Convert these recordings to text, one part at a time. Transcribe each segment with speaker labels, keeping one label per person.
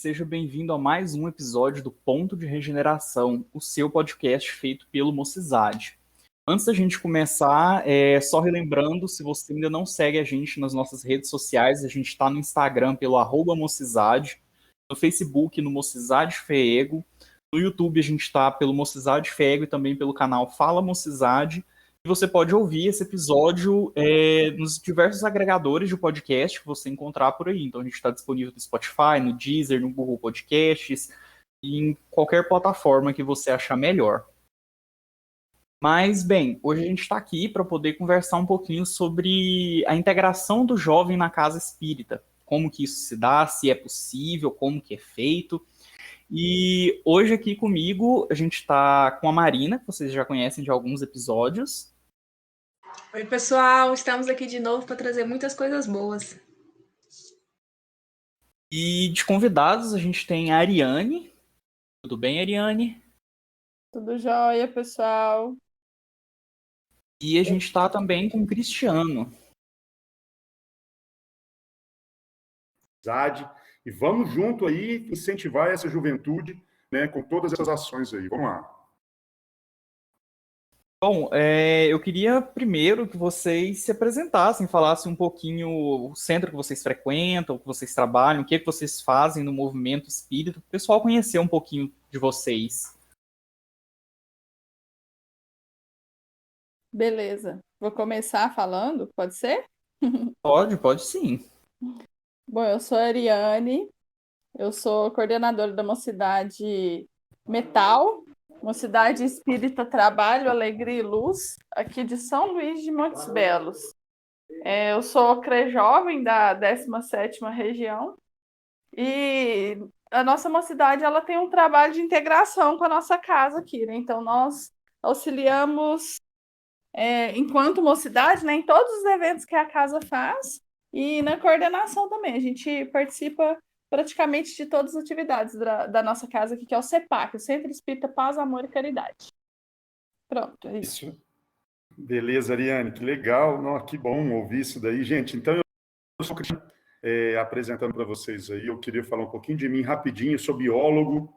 Speaker 1: seja bem-vindo a mais um episódio do Ponto de Regeneração, o seu podcast feito pelo Mocizade. Antes da gente começar, só relembrando, se você ainda não segue a gente nas nossas redes sociais, a gente está no Instagram pelo @Mocizade, no Facebook no Mocizade Feego, no YouTube a gente está pelo Mocizade Feego e também pelo canal Fala Mocizade. E você pode ouvir esse episódio nos diversos agregadores de podcast que você encontrar por aí. Então a gente está disponível no Spotify, no Deezer, no Google Podcasts e em qualquer plataforma que você achar melhor. Mas, bem, hoje a gente está aqui para poder conversar um pouquinho sobre a integração do jovem na casa espírita. Como que isso se dá, se é possível, como que é feito. E hoje aqui comigo a gente está com a Marina, que vocês já conhecem de alguns episódios.
Speaker 2: Oi, pessoal, estamos aqui de novo para trazer muitas coisas boas.
Speaker 1: E de convidados a gente tem a Ariane. Tudo bem, Ariane?
Speaker 3: Tudo jóia, pessoal.
Speaker 1: E a gente está também com o Cristiano.
Speaker 4: E vamos junto aí incentivar essa juventude, né, com todas essas ações aí. Vamos lá.
Speaker 1: Bom, eu queria primeiro que vocês se apresentassem, falassem um pouquinho o centro que vocês frequentam, o que vocês trabalham, o que vocês fazem no movimento espírita, para o pessoal conhecer um pouquinho de vocês.
Speaker 3: Beleza. Vou começar falando, pode ser?
Speaker 1: Pode sim.
Speaker 3: Bom, eu sou a Ariane, eu sou coordenadora da Mocidade Metal, Mocidade Espírita Trabalho, Alegria e Luz, aqui de São Luís de Montes Belos. Eu sou CREjovem da 17ª região e a nossa mocidade ela tem um trabalho de integração com a nossa casa aqui, né? Então, nós auxiliamos enquanto mocidade, né, em todos os eventos que a casa faz e na coordenação também. A gente participa praticamente de todas as atividades da nossa casa aqui, que é o CEPAC, o Centro Espírita Paz, Amor e Caridade. Pronto, é isso.
Speaker 4: Beleza, Ariane, que legal. Não, que bom ouvir isso daí. Gente, então eu sou o Cristiano, apresentando para vocês aí. Eu queria falar um pouquinho de mim rapidinho. Eu sou biólogo,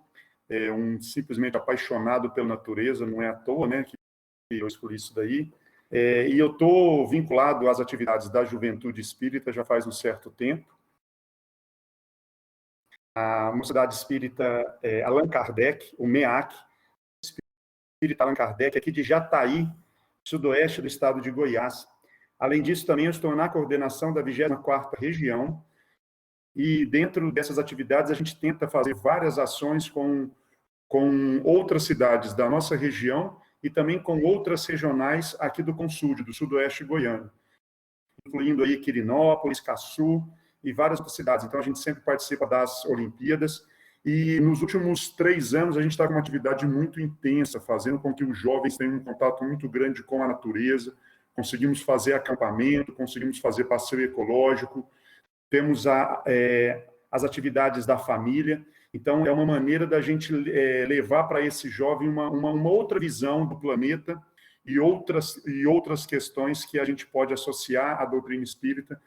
Speaker 4: simplesmente apaixonado pela natureza, não é à toa, né, que eu escolhi isso daí. E eu estou vinculado às atividades da Juventude Espírita já faz um certo tempo. A Mocidade Espírita Allan Kardec, o MEAC, Espírita Allan Kardec, aqui de Jataí, sudoeste do estado de Goiás. Além disso, também eu estou na coordenação da 24ª região, e dentro dessas atividades a gente tenta fazer várias ações com outras cidades da nossa região e também com outras regionais aqui do Consud, do sudoeste goiano, incluindo aí Quirinópolis, Caçu e várias outras cidades. Então, a gente sempre participa das Olimpíadas e nos últimos 3 anos a gente está com uma atividade muito intensa, fazendo com que os jovens tenham um contato muito grande com a natureza. Conseguimos fazer acampamento, conseguimos fazer passeio ecológico, temos as atividades da família. Então, é uma maneira da gente levar para esse jovem uma outra visão do planeta e outras questões que a gente pode associar à doutrina espírita.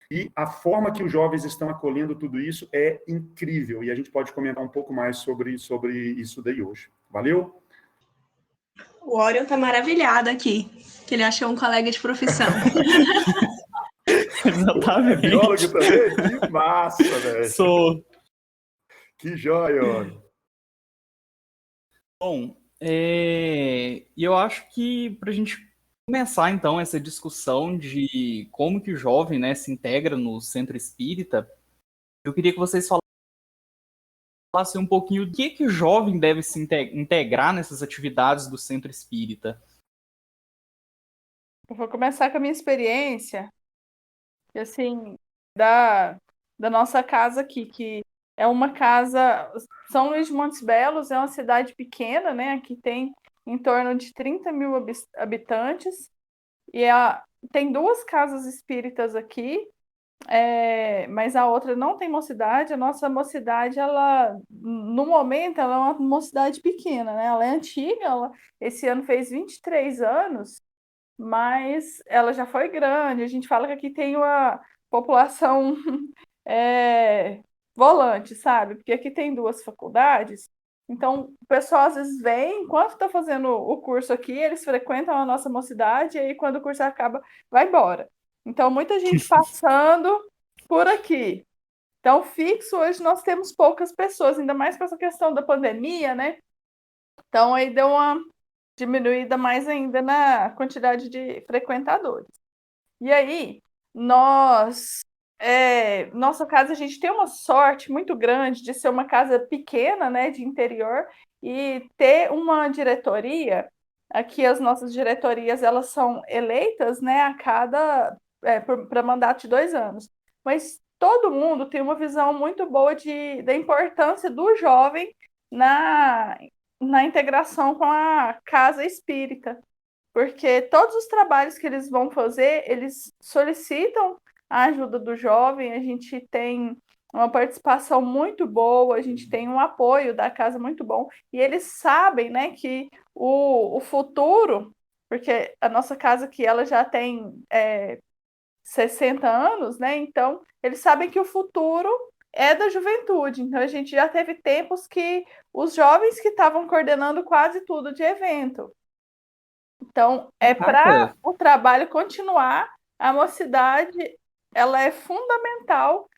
Speaker 4: E a forma que os jovens estão acolhendo tudo isso é incrível, e a gente pode comentar um pouco mais sobre isso daí hoje. Valeu?
Speaker 2: O Orion tá maravilhado aqui, que ele achou um colega de profissão.
Speaker 1: Exatamente.
Speaker 4: Biólogo também? Que massa, velho.
Speaker 1: Sou.
Speaker 4: Que joia, Orion.
Speaker 1: Bom, e eu acho que para a gente começar, então, essa discussão de como que o jovem, né, se integra no centro espírita, eu queria que vocês falassem um pouquinho do que o jovem deve se integrar nessas atividades do centro espírita.
Speaker 3: Eu vou começar com a minha experiência, que, assim, da nossa casa aqui, que é uma casa... São Luís de Montes Belos é uma cidade pequena, né? Aqui tem em torno de 30 mil habitantes, e tem 2 casas espíritas aqui, mas a outra não tem mocidade. A nossa mocidade, ela, no momento, ela é uma mocidade pequena, né? Ela é antiga, esse ano fez 23 anos, mas ela já foi grande. A gente fala que aqui tem uma população volante, sabe? Porque aqui tem 2 faculdades, então o pessoal às vezes vem, enquanto está fazendo o curso aqui, eles frequentam a nossa mocidade, e aí quando o curso acaba, vai embora. Então, muita gente passando por aqui. Então, fixo, hoje nós temos poucas pessoas, ainda mais com essa questão da pandemia, né? Então, aí deu uma diminuída mais ainda na quantidade de frequentadores. E aí, nossa casa, a gente tem uma sorte muito grande de ser uma casa pequena, né, de interior, e ter uma diretoria. Aqui as nossas diretorias, elas são eleitas, né, a cada, para mandato de 2 anos. Mas todo mundo tem uma visão muito boa da importância do jovem na, na integração com a casa espírita, porque todos os trabalhos que eles vão fazer, eles solicitam a ajuda do jovem, a gente tem uma participação muito boa, a gente tem um apoio da casa muito bom, e eles sabem, né, que o futuro, porque a nossa casa aqui, ela já tem 60 anos, né, então eles sabem que o futuro é da juventude, então a gente já teve tempos que os jovens que estavam coordenando quase tudo de evento. Então, para o trabalho continuar, a mocidade, ela é fundamental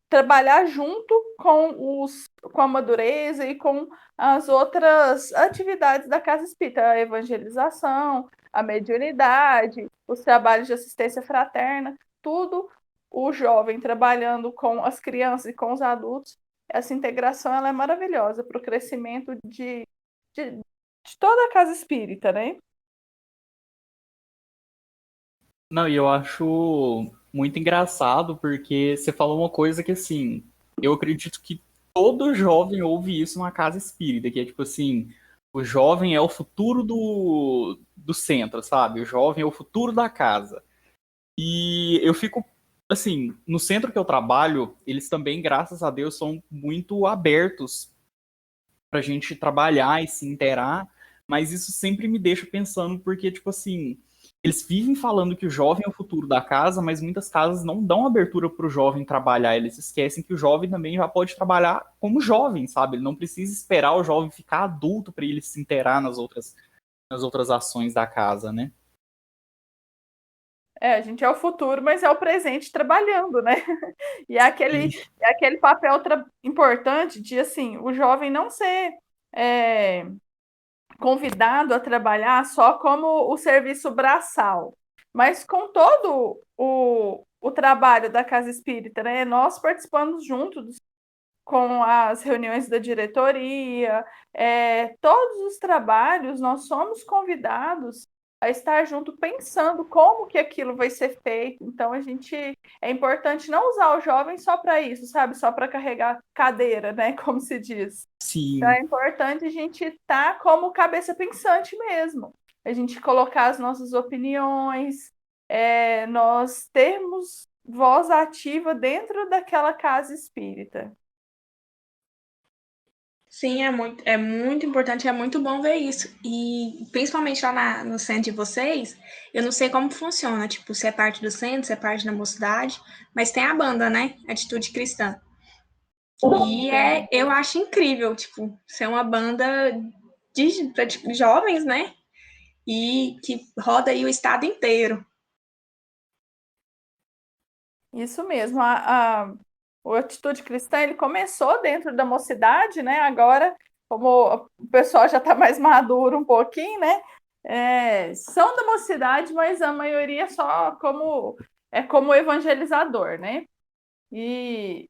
Speaker 3: trabalhar junto com a madureza e com as outras atividades da Casa Espírita, a evangelização, a mediunidade, os trabalhos de assistência fraterna, tudo o jovem trabalhando com as crianças e com os adultos. Essa integração ela é maravilhosa para o crescimento de toda a Casa Espírita, né?
Speaker 1: Não, e eu acho muito engraçado porque você falou uma coisa que, assim, eu acredito que todo jovem ouve isso numa casa espírita, que é tipo assim, o jovem é o futuro do centro, sabe? O jovem é o futuro da casa. E eu fico, assim, no centro que eu trabalho, eles também, graças a Deus, são muito abertos pra gente trabalhar e se interar, mas isso sempre me deixa pensando, porque, tipo assim, eles vivem falando que o jovem é o futuro da casa, mas muitas casas não dão abertura para o jovem trabalhar. Eles esquecem que o jovem também já pode trabalhar como jovem, sabe? Ele não precisa esperar o jovem ficar adulto para ele se inteirar nas outras ações da casa, né?
Speaker 3: A gente é o futuro, mas é o presente trabalhando, né? E é aquele papel importante de, assim, o jovem não ser convidado a trabalhar só como o serviço braçal, mas com todo o trabalho da Casa Espírita, né? Nós participamos juntos com as reuniões da diretoria, todos os trabalhos, nós somos convidados a estar junto pensando como que aquilo vai ser feito. Então, é importante não usar o jovem só para isso, sabe? Só para carregar cadeira, né? Como se diz. Então,
Speaker 1: Sim.
Speaker 3: é importante a gente estar como cabeça pensante mesmo. A gente colocar as nossas opiniões, nós termos voz ativa dentro daquela casa espírita.
Speaker 2: Sim, é muito importante, é muito bom ver isso. E principalmente lá no centro de vocês, eu não sei como funciona, tipo, se é parte do centro, se é parte da mocidade, mas tem a banda, né? Atitude Cristã. E eu acho incrível, tipo, ser uma banda de jovens, né? E que roda aí o estado inteiro.
Speaker 3: Isso mesmo. O Atitude Cristã, ele começou dentro da mocidade, né? Agora, como o pessoal já está mais maduro um pouquinho, né? São da mocidade, mas a maioria só como evangelizador, né? E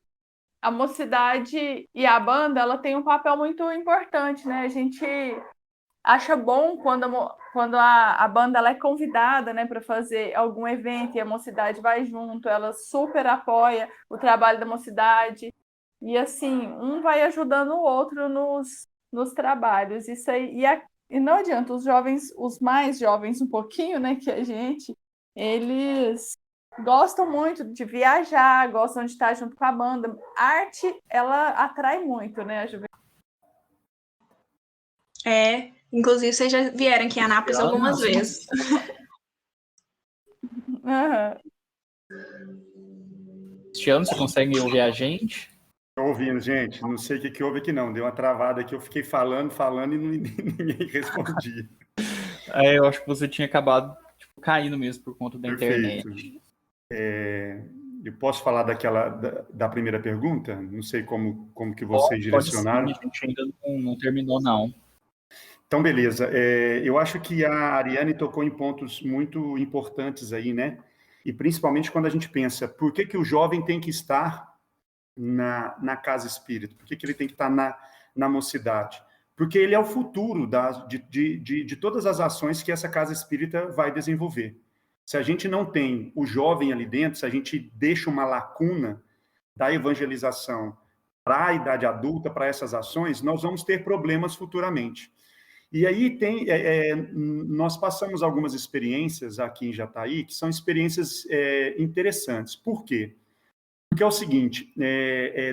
Speaker 3: a mocidade e a banda, ela tem um papel muito importante, né? A gente acha bom quando a banda ela é convidada, né, para fazer algum evento e a mocidade vai junto, ela super apoia o trabalho da mocidade e assim, um vai ajudando o outro nos trabalhos. Isso aí, e não adianta, os jovens, os mais jovens um pouquinho, né, que a gente, eles gostam muito de viajar, gostam de estar junto com a banda. A arte, ela atrai muito, né, a juventude.
Speaker 2: Inclusive, vocês já vieram aqui em Anápolis algumas vezes.
Speaker 3: Uhum.
Speaker 1: Cristiano, você consegue ouvir a gente?
Speaker 4: Estou ouvindo, gente. Não sei o que houve aqui, não. Deu uma travada aqui. Eu fiquei falando e ninguém respondia.
Speaker 1: Eu acho que você tinha acabado caindo mesmo por conta da
Speaker 4: Perfeito.
Speaker 1: internet.
Speaker 4: Eu posso falar da primeira pergunta? Não sei como que vocês direcionaram.
Speaker 1: Pode sim, a gente ainda não terminou, não.
Speaker 4: Então, beleza. Eu acho que a Ariane tocou em pontos muito importantes aí, né? E principalmente quando a gente pensa, por que o jovem tem que estar na casa espírita? Por que ele tem que estar na mocidade? Porque ele é o futuro de todas as ações que essa casa espírita vai desenvolver. Se a gente não tem o jovem ali dentro, se a gente deixa uma lacuna da evangelização para a idade adulta, para essas ações, nós vamos ter problemas futuramente. E aí nós passamos algumas experiências aqui em Jataí, que são experiências interessantes. Por quê? Porque é o seguinte,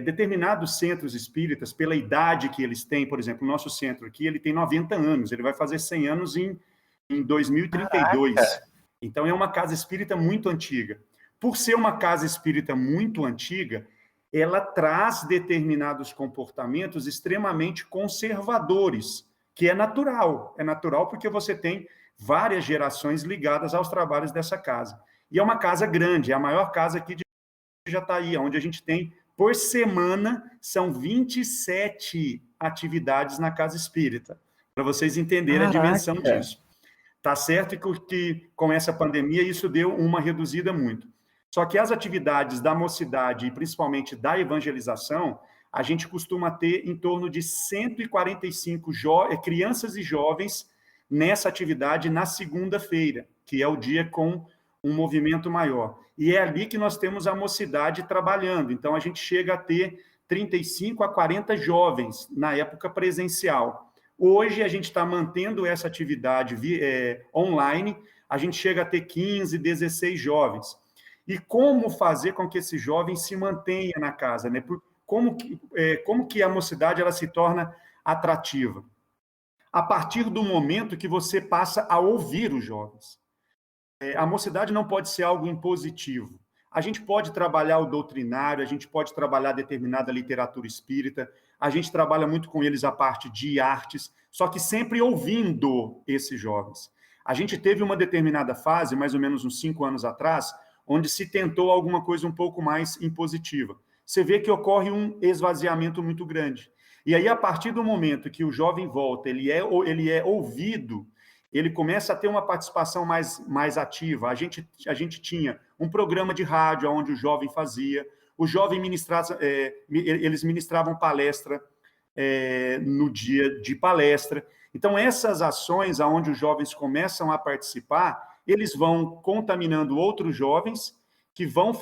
Speaker 4: determinados centros espíritas, pela idade que eles têm, por exemplo, o nosso centro aqui, ele tem 90 anos, ele vai fazer 100 anos em 2032. Caraca. Então, é uma casa espírita muito antiga. Por ser uma casa espírita muito antiga, ela traz determinados comportamentos extremamente conservadores, que é natural. É natural porque você tem várias gerações ligadas aos trabalhos dessa casa. E é uma casa grande, é a maior casa aqui de Jataí, onde a gente tem, por semana, são 27 atividades na casa espírita, para vocês entenderem a dimensão disso. Tá certo que com essa pandemia isso deu uma reduzida muito. Só que as atividades da mocidade e principalmente da evangelização, a gente costuma ter em torno de 145 crianças e jovens nessa atividade na segunda-feira, que é o dia com um movimento maior. E é ali que nós temos a mocidade trabalhando. Então, a gente chega a ter 35 a 40 jovens na época presencial. Hoje, a gente está mantendo essa atividade online, a gente chega a ter 15, 16 jovens. E como fazer com que esse jovem se mantenha na casa, né? Como que a mocidade ela se torna atrativa? A partir do momento que você passa a ouvir os jovens. A mocidade não pode ser algo impositivo. A gente pode trabalhar o doutrinário, a gente pode trabalhar determinada literatura espírita, a gente trabalha muito com eles a parte de artes, só que sempre ouvindo esses jovens. A gente teve uma determinada fase, mais ou menos uns 5 anos atrás, onde se tentou alguma coisa um pouco mais impositiva. Você vê que ocorre um esvaziamento muito grande. E aí, a partir do momento que o jovem volta, ele é ouvido, ele começa a ter uma participação mais ativa. A gente tinha um programa de rádio onde o jovem fazia, o jovem eles ministravam palestra no dia de palestra. Então, essas ações onde os jovens começam a participar, eles vão contaminando outros jovens que vão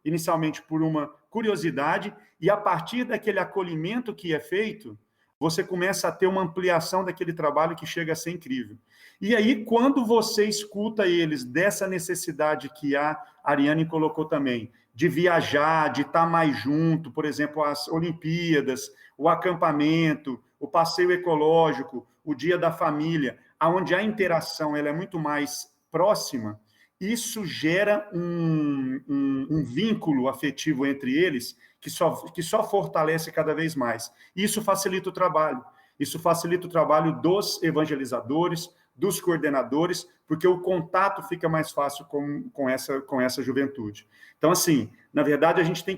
Speaker 4: inicialmente por uma curiosidade, e a partir daquele acolhimento que é feito, você começa a ter uma ampliação daquele trabalho que chega a ser incrível. E aí, quando você escuta eles dessa necessidade que a Ariane colocou também, de viajar, de estar mais junto, por exemplo, as Olimpíadas, o acampamento, o passeio ecológico, o dia da família, onde a interação ela é muito mais próxima, isso gera um vínculo afetivo entre eles que só fortalece cada vez mais. Isso facilita o trabalho. Isso facilita o trabalho dos evangelizadores, dos coordenadores, porque o contato fica mais fácil com essa juventude. Então, assim, na verdade, a gente tem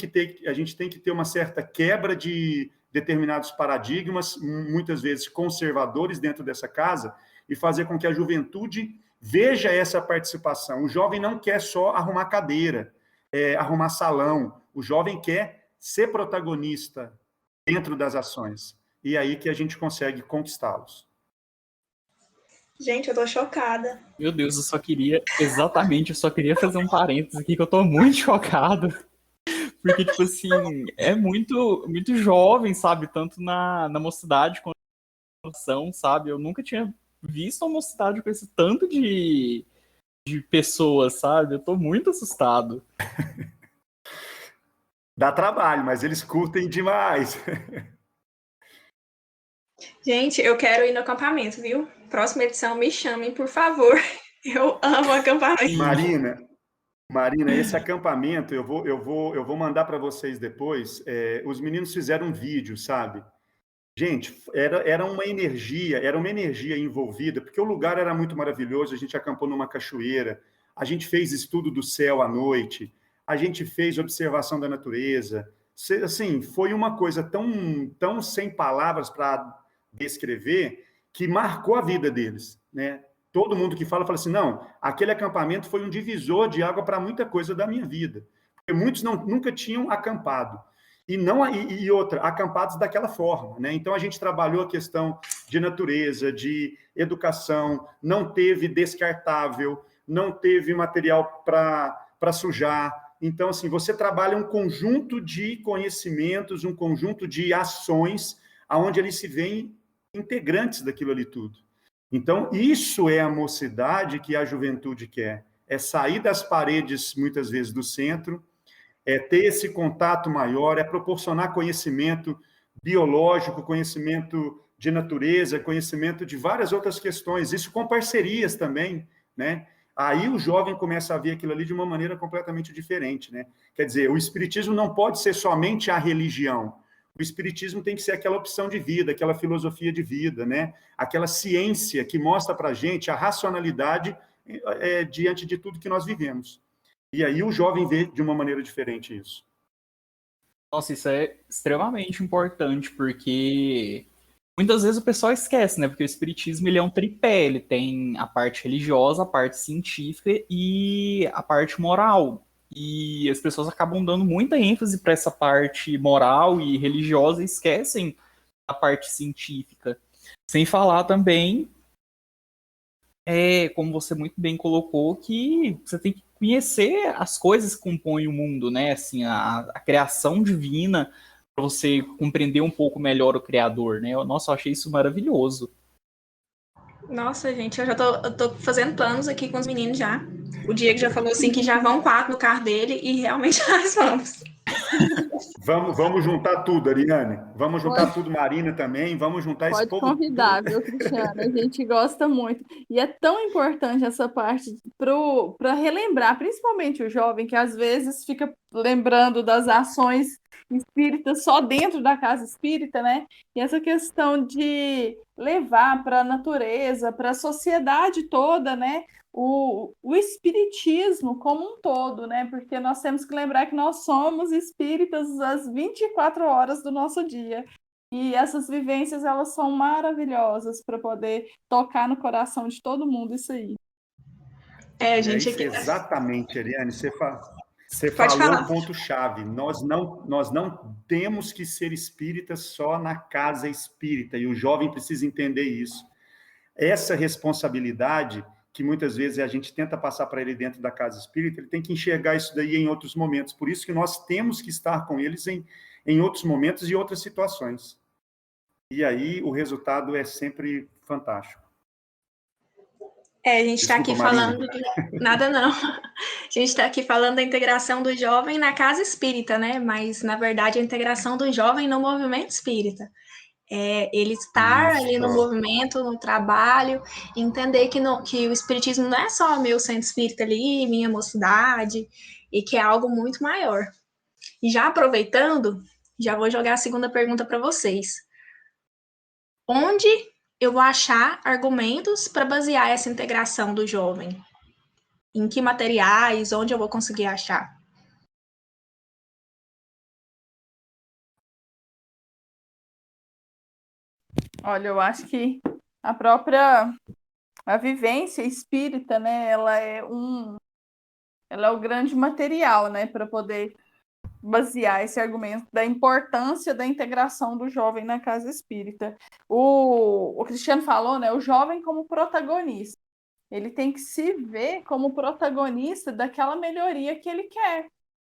Speaker 4: que ter uma certa quebra de determinados paradigmas, muitas vezes conservadores dentro dessa casa, e fazer com que a juventude veja essa participação. O jovem não quer só arrumar cadeira, arrumar salão. O jovem quer ser protagonista dentro das ações. E é aí que a gente consegue conquistá-los.
Speaker 2: Gente, eu tô chocada.
Speaker 1: Meu Deus, eu só queria fazer um parênteses aqui, que eu tô muito chocado. Porque, tipo assim, é muito, muito jovem, sabe? Tanto na mocidade quanto na ação, sabe? Eu nunca tinha visto a mocidade com esse tanto de pessoas, sabe? Eu tô muito assustado.
Speaker 4: Dá trabalho, mas eles curtem demais.
Speaker 2: Gente, eu quero ir no acampamento, viu? Próxima edição, me chamem, por favor. Eu amo acampamento.
Speaker 4: Marina, Marina, esse acampamento, eu vou mandar para vocês depois. Os meninos fizeram um vídeo, sabe? Gente, era uma energia envolvida, porque o lugar era muito maravilhoso. A gente acampou numa cachoeira, a gente fez estudo do céu à noite, a gente fez observação da natureza. Assim, foi uma coisa tão sem palavras para descrever que marcou a vida deles, né? Todo mundo que fala assim, não, aquele acampamento foi um divisor de água para muita coisa da minha vida. Porque muitos nunca tinham acampado. E outra, acampados daquela forma, né? Então a gente trabalhou a questão de natureza, de educação, não teve descartável, não teve material para sujar. Então, assim, você trabalha um conjunto de conhecimentos, um conjunto de ações, aonde eles se veem integrantes daquilo ali tudo. Então, isso é a mocidade que a juventude quer. É sair das paredes, muitas vezes, do centro, é ter esse contato maior, é proporcionar conhecimento biológico, conhecimento de natureza, conhecimento de várias outras questões, isso com parcerias também, né? Aí o jovem começa a ver aquilo ali de uma maneira completamente diferente, né? Quer dizer, o espiritismo não pode ser somente a religião. O espiritismo tem que ser aquela opção de vida, aquela filosofia de vida, né? Aquela ciência que mostra para a gente a racionalidade diante de tudo que nós vivemos. E aí o jovem vê de uma maneira diferente isso.
Speaker 1: Nossa, isso é extremamente importante, porque muitas vezes o pessoal esquece, né? Porque o espiritismo, ele é um tripé, ele tem a parte religiosa, a parte científica e a parte moral. E as pessoas acabam dando muita ênfase para essa parte moral e religiosa e esquecem a parte científica. Sem falar também, como você muito bem colocou, que você tem que conhecer as coisas que compõem o mundo, né? Assim, a criação divina, para você compreender um pouco melhor o Criador, né? Nossa, eu achei isso maravilhoso.
Speaker 2: Nossa, gente, eu tô fazendo planos aqui com os meninos já. O Diego já falou assim que já vão 4 no carro dele e realmente nós vamos.
Speaker 4: Vamos juntar tudo, Ariane. Vamos juntar tudo, Marina também. Vamos juntar esse
Speaker 3: Pode
Speaker 4: povo
Speaker 3: convidar,
Speaker 4: todo.
Speaker 3: viu, Cristiano? A gente gosta muito. E é tão importante essa parte para relembrar, principalmente o jovem, que às vezes fica lembrando das ações espíritas só dentro da casa espírita, né? E essa questão de levar para a natureza, para a sociedade toda, né? O espiritismo como um todo, né? Porque nós temos que lembrar que nós somos espíritas às 24 horas do nosso dia. E essas vivências, elas são maravilhosas para poder tocar no coração de todo mundo isso aí.
Speaker 2: A gente
Speaker 4: Isso,
Speaker 2: aqui.
Speaker 4: exatamente, Ariane. Você
Speaker 2: Pode
Speaker 4: falou
Speaker 2: falar.
Speaker 4: o ponto-chave. Nós não temos que ser espíritas só na casa espírita, e o jovem precisa entender isso. Essa responsabilidade, que muitas vezes a gente tenta passar para ele dentro da casa espírita, ele tem que enxergar isso daí em outros momentos. Por isso que nós temos que estar com eles em outros momentos e outras situações. E aí o resultado é sempre fantástico.
Speaker 2: A gente está aqui
Speaker 4: Marina.
Speaker 2: falando de... Nada não. A gente está aqui falando da integração do jovem na casa espírita, né? Mas, na verdade, a integração do jovem no movimento espírita. Ele estar ali no movimento, no trabalho, entender que o espiritismo não é só meu centro espírita ali, minha mocidade, e que é algo muito maior. E já aproveitando, já vou jogar a segunda pergunta para vocês. Onde eu vou achar argumentos para basear essa integração do jovem? Em que materiais? Onde eu vou conseguir achar?
Speaker 3: Olha, eu acho que a vivência espírita, né, ela é o grande material, né, para poder basear esse argumento da importância da integração do jovem na casa espírita. O Cristiano falou, né, o jovem como protagonista. Ele tem que se ver como protagonista daquela melhoria que ele quer.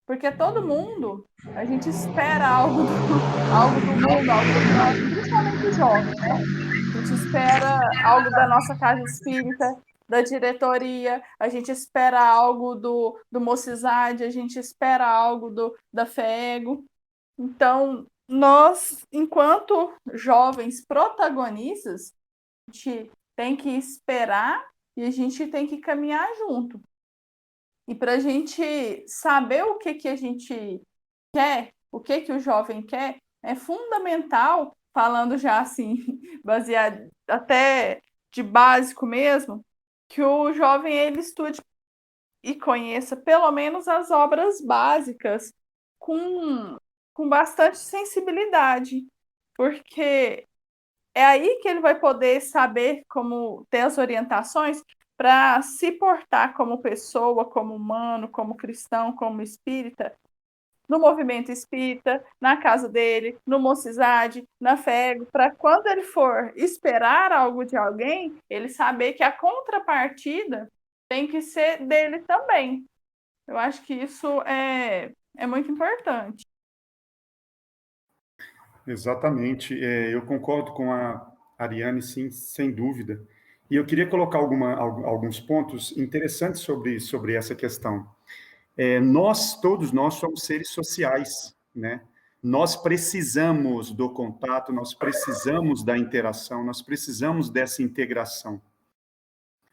Speaker 3: Porque todo mundo, a gente espera algo do mundo, algo do nosso, principalmente o jovem, né? A gente espera algo da nossa casa espírita, da diretoria, a gente espera algo do Mocizade, a gente espera algo da FEGO. Então, nós, enquanto jovens protagonistas, a gente tem que esperar e a gente tem que caminhar junto. E para a gente saber o que a gente quer, o que o jovem quer, é fundamental, falando já assim, baseado até de básico mesmo, que o jovem ele estude e conheça pelo menos as obras básicas com bastante sensibilidade, porque é aí que ele vai poder saber como ter as orientações para se portar como pessoa, como humano, como cristão, como espírita, no movimento espírita, na casa dele, no Mocizade, na FEG, para quando ele for esperar algo de alguém, ele saber que a contrapartida tem que ser dele também. Eu acho que isso é muito importante.
Speaker 4: Exatamente. Eu concordo com a Ariane, sim, sem dúvida. E eu queria colocar alguns pontos interessantes sobre essa questão. Todos nós somos seres sociais, né? Nós precisamos do contato, nós precisamos da interação, nós precisamos dessa integração.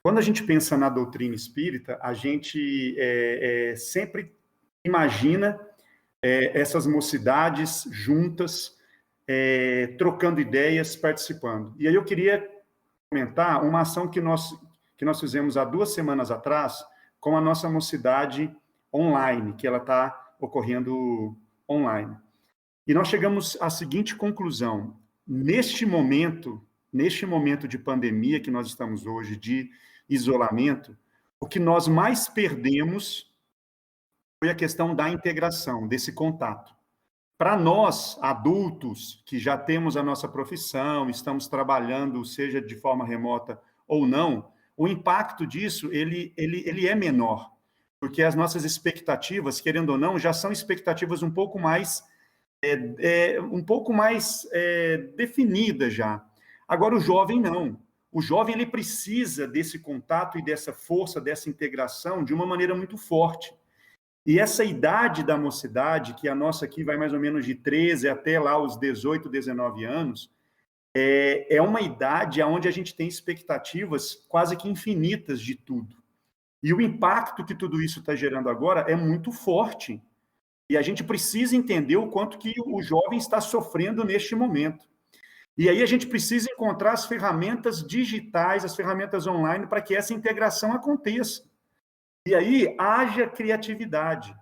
Speaker 4: Quando a gente pensa na doutrina espírita, a gente sempre imagina essas mocidades juntas, trocando ideias, participando. E aí eu queria comentar uma ação que nós fizemos há 2 semanas atrás com a nossa mocidade online, que ela está ocorrendo online. E nós chegamos à seguinte conclusão: neste momento de pandemia que nós estamos hoje, de isolamento, o que nós mais perdemos foi a questão da integração, desse contato. Para nós, adultos, que já temos a nossa profissão, estamos trabalhando, seja de forma remota ou não, o impacto disso, ele é menor, porque as nossas expectativas, querendo ou não, já são expectativas um pouco mais definidas já. Agora, o jovem não. O jovem ele precisa desse contato e dessa força, dessa integração de uma maneira muito forte. E essa idade da mocidade, que a nossa aqui vai mais ou menos de 13 até lá os 18, 19 anos, é uma idade onde a gente tem expectativas quase que infinitas de tudo. E o impacto que tudo isso está gerando agora é muito forte. E a gente precisa entender o quanto que o jovem está sofrendo neste momento. E aí a gente precisa encontrar as ferramentas digitais, as ferramentas online, para que essa integração aconteça. E aí haja criatividade.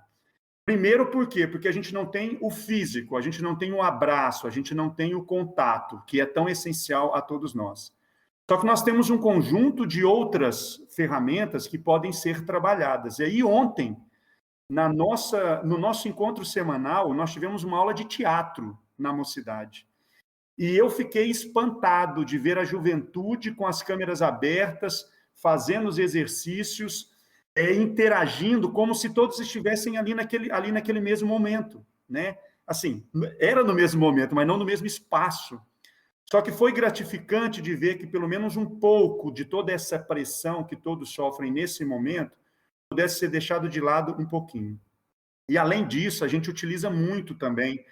Speaker 4: Primeiro, por quê? Porque a gente não tem o físico, a gente não tem o abraço, a gente não tem o contato, que é tão essencial a todos nós. Só que nós temos um conjunto de outras ferramentas que podem ser trabalhadas. E aí ontem, no nosso encontro semanal, nós tivemos uma aula de teatro na mocidade. E eu fiquei espantado de ver a juventude com as câmeras abertas, fazendo os exercícios, interagindo, como se todos estivessem ali naquele mesmo momento, né? Assim, era no mesmo momento, mas não no mesmo espaço. Só que foi gratificante de ver que pelo menos um pouco de toda essa pressão que todos sofrem nesse momento pudesse ser deixado de lado um pouquinho. E, além disso, a gente utiliza muito também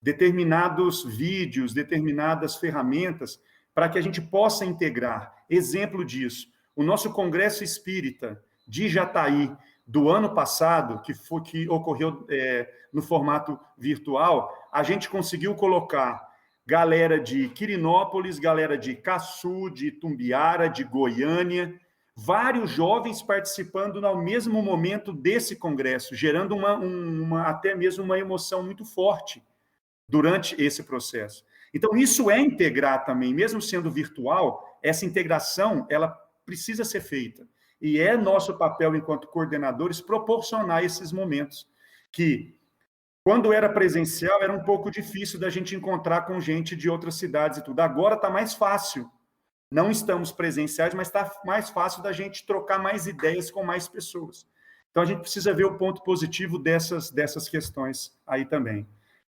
Speaker 4: determinados vídeos, determinadas ferramentas para que a gente possa integrar. Exemplo disso, o nosso Congresso Espírita de Jataí, do ano passado, que ocorreu no formato virtual, a gente conseguiu colocar galera de Quirinópolis, galera de Caçu, de Tumbiara, de Goiânia, vários jovens participando ao mesmo momento desse congresso, gerando até mesmo uma emoção muito forte durante esse processo. Então, isso é integrar também, mesmo sendo virtual, essa integração, ela precisa ser feita. E é nosso papel, enquanto coordenadores, proporcionar esses momentos que, quando era presencial, era um pouco difícil da gente encontrar com gente de outras cidades e tudo. Agora está mais fácil. Não estamos presenciais, mas está mais fácil da gente trocar mais ideias com mais pessoas. Então, a gente precisa ver o ponto positivo dessas questões aí também.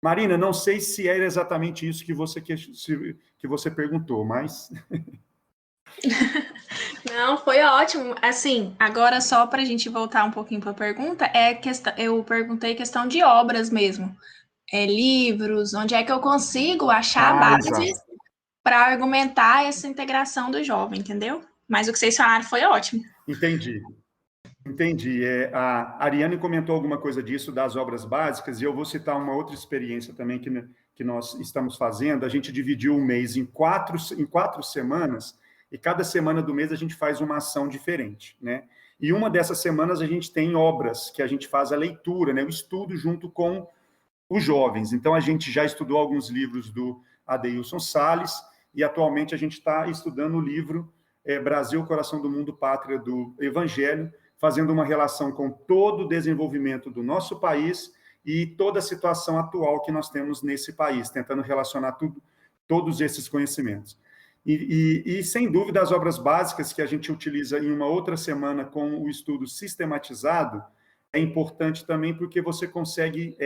Speaker 4: Marina, não sei se era exatamente isso que você perguntou, mas...
Speaker 2: Não, foi ótimo. Assim, agora só para a gente voltar um pouquinho para a pergunta, eu perguntei questão de obras mesmo. Livros, onde é que eu consigo achar bases para argumentar essa integração do jovem, entendeu? Mas o que vocês falaram foi ótimo.
Speaker 4: Entendi. Entendi. A Ariane comentou alguma coisa disso das obras básicas, e eu vou citar uma outra experiência também que nós estamos fazendo. A gente dividiu o mês em quatro semanas, e cada semana do mês a gente faz uma ação diferente, né? E uma dessas semanas a gente tem obras, que a gente faz a leitura, né? O estudo junto com os jovens. Então, a gente já estudou alguns livros do Adeilson Sales, e atualmente a gente está estudando o livro Brasil, Coração do Mundo, Pátria do Evangelho, fazendo uma relação com todo o desenvolvimento do nosso país e toda a situação atual que nós temos nesse país, tentando relacionar todos esses conhecimentos. E, sem dúvida, as obras básicas que a gente utiliza em uma outra semana com o estudo sistematizado é importante também porque você consegue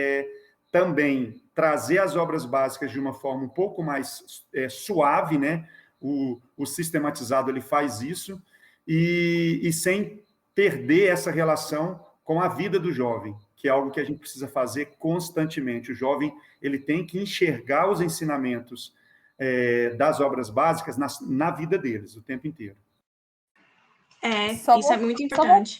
Speaker 4: também trazer as obras básicas de uma forma um pouco mais suave, né? O sistematizado ele faz isso, e sem perder essa relação com a vida do jovem, que é algo que a gente precisa fazer constantemente. O jovem ele tem que enxergar os ensinamentos das obras básicas na vida deles, o tempo inteiro.
Speaker 2: Isso é muito importante.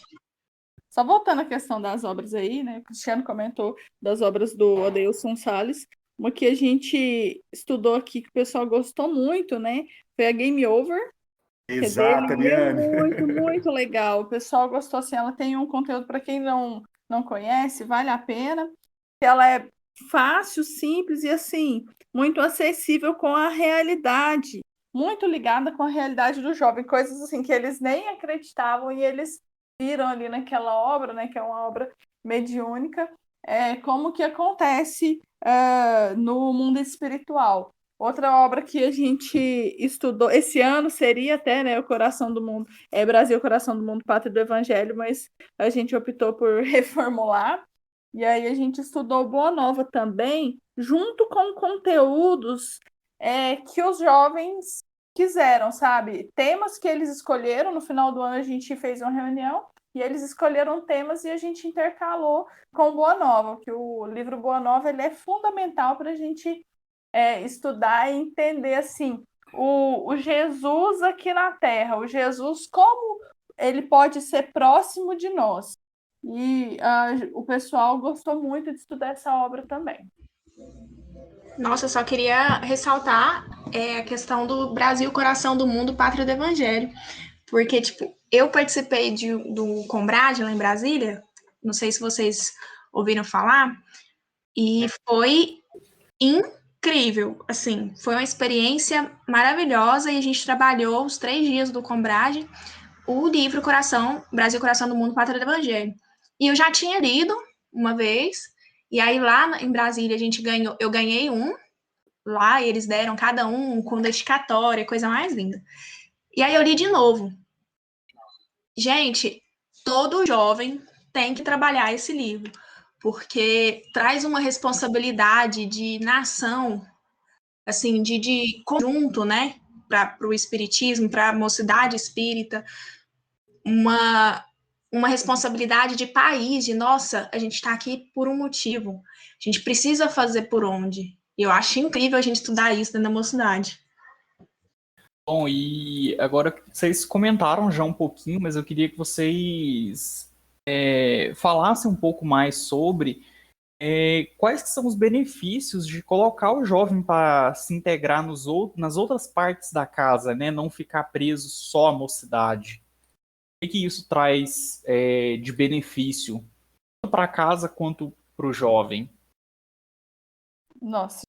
Speaker 3: Só voltando à questão das obras aí, né? O Cristiano comentou das obras do Adeilson Sales. Uma que a gente estudou aqui, que o pessoal gostou muito, né? Foi a Game Over.
Speaker 4: Exato, Ariane.
Speaker 3: É muito, muito legal. O pessoal gostou, assim, ela tem um conteúdo, para quem não conhece, vale a pena. Ela é fácil, simples e, assim, muito acessível com a realidade. Muito ligada com a realidade do jovem. Coisas, assim, que eles nem acreditavam e eles viram ali naquela obra, né, que é uma obra mediúnica, como que acontece no mundo espiritual. Outra obra que a gente estudou esse ano seria até, né, o Coração do Mundo, Brasil, Coração do Mundo, Pátria do Evangelho, mas a gente optou por reformular. E aí a gente estudou Boa Nova também, junto com conteúdos que os jovens quiseram, sabe? Temas que eles escolheram. No final do ano a gente fez uma reunião e eles escolheram temas e a gente intercalou com Boa Nova, que o livro Boa Nova ele é fundamental para a gente estudar e entender assim o Jesus aqui na Terra, o Jesus como ele pode ser próximo de nós. E o pessoal gostou muito de estudar essa obra também.
Speaker 2: Nossa, eu só queria ressaltar a questão do Brasil, Coração do Mundo, Pátria do Evangelho. Porque, tipo, eu participei do Combrade lá em Brasília, não sei se vocês ouviram falar, e foi incrível, assim, foi uma experiência maravilhosa e a gente trabalhou os 3 dias do Combrade, o livro Brasil, Coração do Mundo, Pátria do Evangelho. E eu já tinha lido uma vez, e aí lá em Brasília eu ganhei um, lá e eles deram cada um com dedicatória, coisa mais linda. E aí eu li de novo. Gente, todo jovem tem que trabalhar esse livro, porque traz uma responsabilidade de nação, assim, de conjunto, né, para o espiritismo, para a mocidade espírita, uma responsabilidade de país, de nossa, a gente está aqui por um motivo, a gente precisa fazer por onde. Eu acho incrível a gente estudar isso dentro da mocidade.
Speaker 1: Bom, e agora vocês comentaram já um pouquinho, mas eu queria que vocês falassem um pouco mais sobre quais que são os benefícios de colocar o jovem para se integrar nas outras partes da casa, né? Não ficar preso só à mocidade. O que isso traz de benefício, tanto para a casa quanto para o jovem?
Speaker 3: Nossa.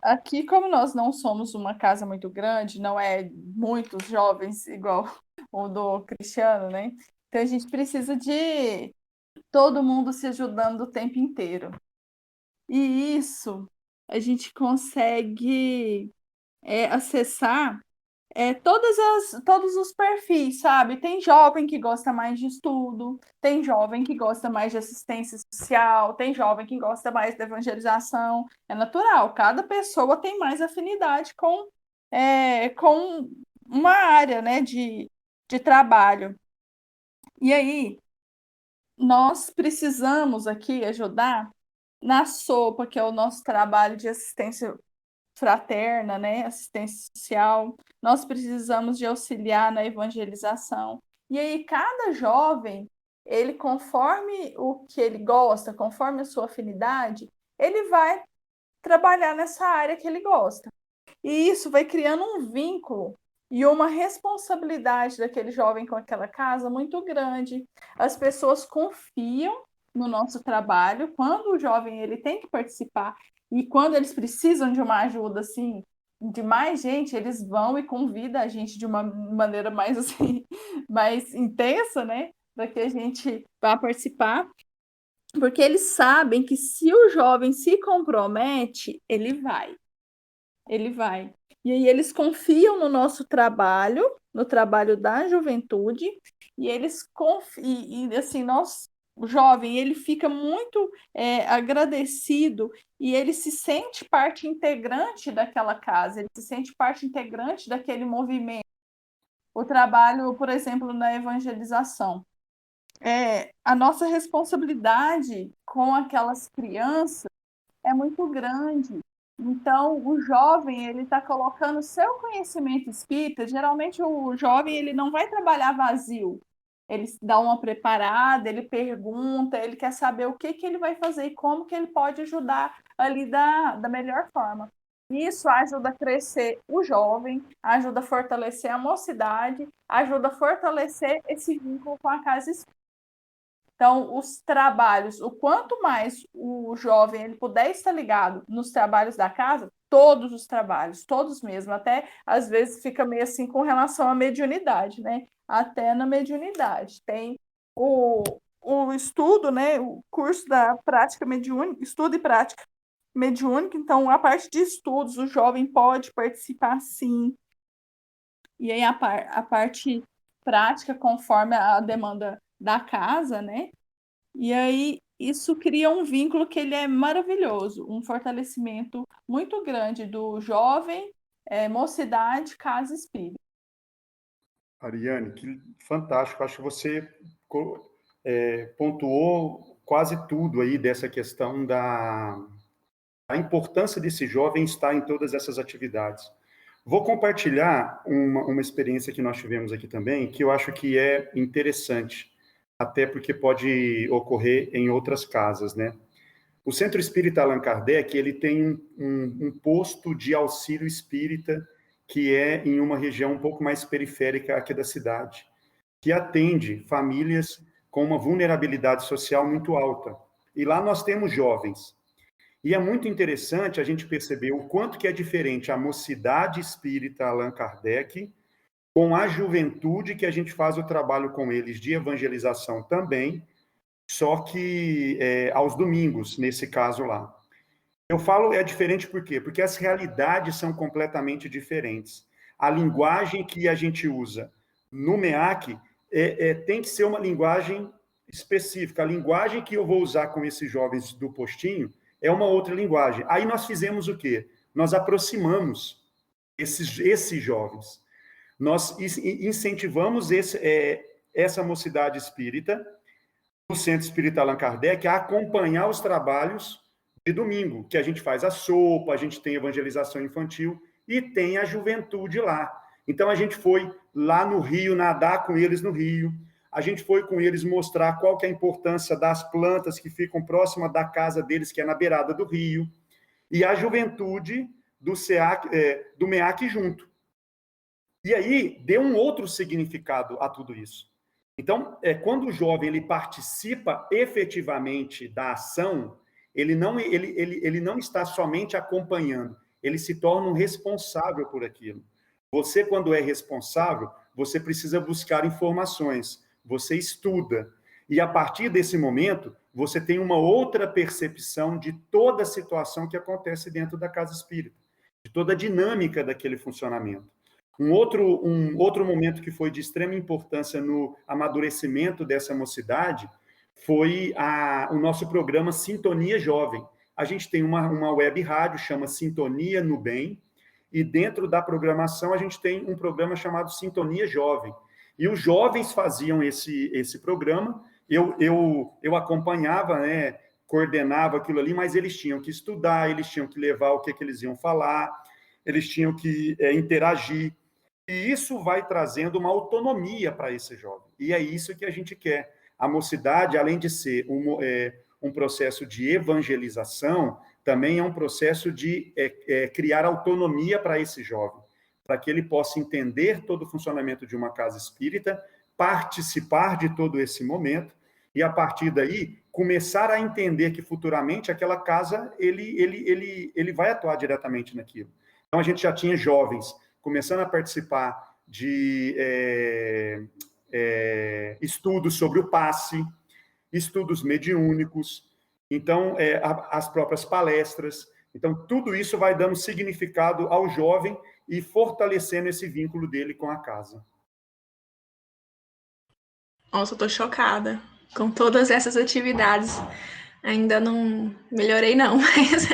Speaker 3: Aqui, como nós não somos uma casa muito grande, não é muitos jovens igual o do Cristiano, né? Então a gente precisa de todo mundo se ajudando o tempo inteiro. E isso a gente consegue acessar todos os perfis, sabe? Tem jovem que gosta mais de estudo, tem jovem que gosta mais de assistência social, tem jovem que gosta mais de evangelização. É natural, cada pessoa tem mais afinidade com uma área, né, de trabalho. E aí, nós precisamos aqui ajudar na SOPA, que é o nosso trabalho de assistência fraterna, né, assistência social. Nós precisamos de auxiliar na evangelização. E aí, cada jovem, ele, conforme o que ele gosta, conforme a sua afinidade, ele vai trabalhar nessa área que ele gosta. E isso vai criando um vínculo e uma responsabilidade daquele jovem com aquela casa muito grande. As pessoas confiam no nosso trabalho quando o jovem ele tem que participar e quando eles precisam de uma ajuda assim, de mais gente, eles vão e convidam a gente de uma maneira mais assim, mais intensa, né, para que a gente vá participar, porque eles sabem que se o jovem se compromete, ele vai. Ele vai. E aí eles confiam no nosso trabalho, no trabalho da juventude, e eles confiam, e assim, o jovem, ele fica muito agradecido e ele se sente parte integrante daquela casa, ele se sente parte integrante daquele movimento. O trabalho, por exemplo, na evangelização. A nossa responsabilidade com aquelas crianças é muito grande. Então, o jovem, ele está colocando seu conhecimento espírita. Geralmente, o jovem, ele não vai trabalhar vazio. Ele dá uma preparada, ele pergunta, ele quer saber o que ele vai fazer e como que ele pode ajudar ali da melhor forma. Isso ajuda a crescer o jovem, ajuda a fortalecer a mocidade, ajuda a fortalecer esse vínculo com a casa espírita. Então, os trabalhos, o quanto mais o jovem ele puder estar ligado nos trabalhos da casa, todos os trabalhos, todos mesmo, até às vezes fica meio assim com relação à mediunidade, né? Até na mediunidade. Tem o estudo, né? O curso da prática mediúnica, estudo e prática mediúnica, então a parte de estudos, o jovem pode participar sim. E aí a parte prática, conforme a demanda da casa, né? E aí isso cria um vínculo que ele é maravilhoso, um fortalecimento muito grande do jovem, mocidade, casa espírita.
Speaker 4: Ariane, que fantástico. Acho que você pontuou quase tudo aí dessa questão da importância desse jovem estar em todas essas atividades. Vou compartilhar uma experiência que nós tivemos aqui também, que eu acho que é interessante, até porque pode ocorrer em outras casas, né? O Centro Espírita Allan Kardec, ele tem um posto de auxílio espírita que é em uma região um pouco mais periférica aqui da cidade, que atende famílias com uma vulnerabilidade social muito alta. E lá nós temos jovens. E é muito interessante a gente perceber o quanto que é diferente a mocidade espírita Allan Kardec com a juventude, que a gente faz o trabalho com eles de evangelização também, só que aos domingos, nesse caso lá. Eu falo é diferente por quê? Porque as realidades são completamente diferentes. A linguagem que a gente usa no MEAC tem que ser uma linguagem específica. A linguagem que eu vou usar com esses jovens do postinho é uma outra linguagem. Aí nós fizemos o quê? Nós aproximamos esses jovens. Nós incentivamos essa mocidade espírita, o Centro Espírita Allan Kardec, a acompanhar os trabalhos de domingo, que a gente faz a sopa, a gente tem evangelização infantil e tem a juventude lá. Então, a gente foi lá no Rio, nadar com eles no Rio, a gente foi com eles mostrar qual que é a importância das plantas que ficam próximas da casa deles, que é na beirada do rio, e a juventude do MEAC junto. E aí, deu um outro significado a tudo isso. Então, quando o jovem ele participa efetivamente da ação, ele não está somente acompanhando, ele se torna um responsável por aquilo. Você, quando é responsável, você precisa buscar informações, você estuda, e a partir desse momento, você tem uma outra percepção de toda a situação que acontece dentro da casa espírita, de toda a dinâmica daquele funcionamento. Um outro momento que foi de extrema importância no amadurecimento dessa mocidade foi o nosso programa Sintonia Jovem. A gente tem uma web rádio, chama Sintonia no Bem, e dentro da programação a gente tem um programa chamado Sintonia Jovem. E os jovens faziam esse programa, eu acompanhava, né, coordenava aquilo ali, mas eles tinham que estudar, eles tinham que levar o que eles iam falar, eles tinham que interagir. isso vai trazendo uma autonomia para esse jovem. E é isso que a gente quer. A mocidade, além de ser um processo de evangelização, também é um processo de criar autonomia para esse jovem, para que ele possa entender todo o funcionamento de uma casa espírita, participar de todo esse momento, e a partir daí começar a entender que futuramente aquela casa ele vai atuar diretamente naquilo. Então a gente já tinha jovens começando a participar de estudos sobre o passe, estudos mediúnicos, então as próprias palestras. Então tudo isso vai dando significado ao jovem e fortalecendo esse vínculo dele com a casa.
Speaker 2: Nossa, eu tô chocada com todas essas atividades. Ainda não melhorei, não, mas...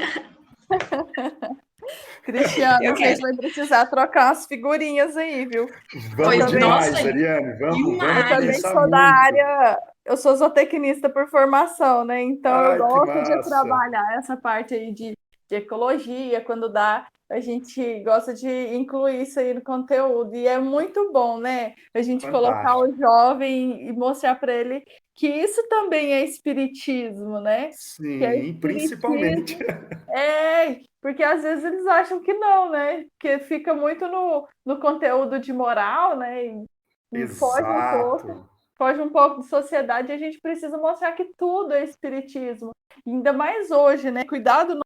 Speaker 3: Cristiano,
Speaker 2: Eu
Speaker 3: a gente
Speaker 2: quero.
Speaker 3: vai precisar trocar umas figurinhas aí, viu?
Speaker 4: Vamos
Speaker 2: Pois,
Speaker 4: demais,
Speaker 2: nossa,
Speaker 4: Ariane. Vamos
Speaker 3: Eu também
Speaker 4: pensar
Speaker 3: sou da
Speaker 4: muito.
Speaker 3: área, eu sou zootecnista por formação, né? Então eu
Speaker 4: Ai, que
Speaker 3: gosto de
Speaker 4: massa.
Speaker 3: trabalhar essa parte aí de ecologia, quando dá, a gente gosta de incluir isso aí no conteúdo. E é muito bom, né? A gente colocar o
Speaker 4: Fantástico.
Speaker 3: jovem e mostrar para ele que isso também é espiritismo, né? Que é
Speaker 4: Sim, principalmente.
Speaker 3: espiritismo. Porque às vezes eles acham que não, né? Que fica muito no conteúdo de moral, né? E
Speaker 4: Exato.
Speaker 3: foge um pouco de sociedade, e a gente precisa mostrar que tudo é espiritismo. E ainda mais hoje, né? Cuidar do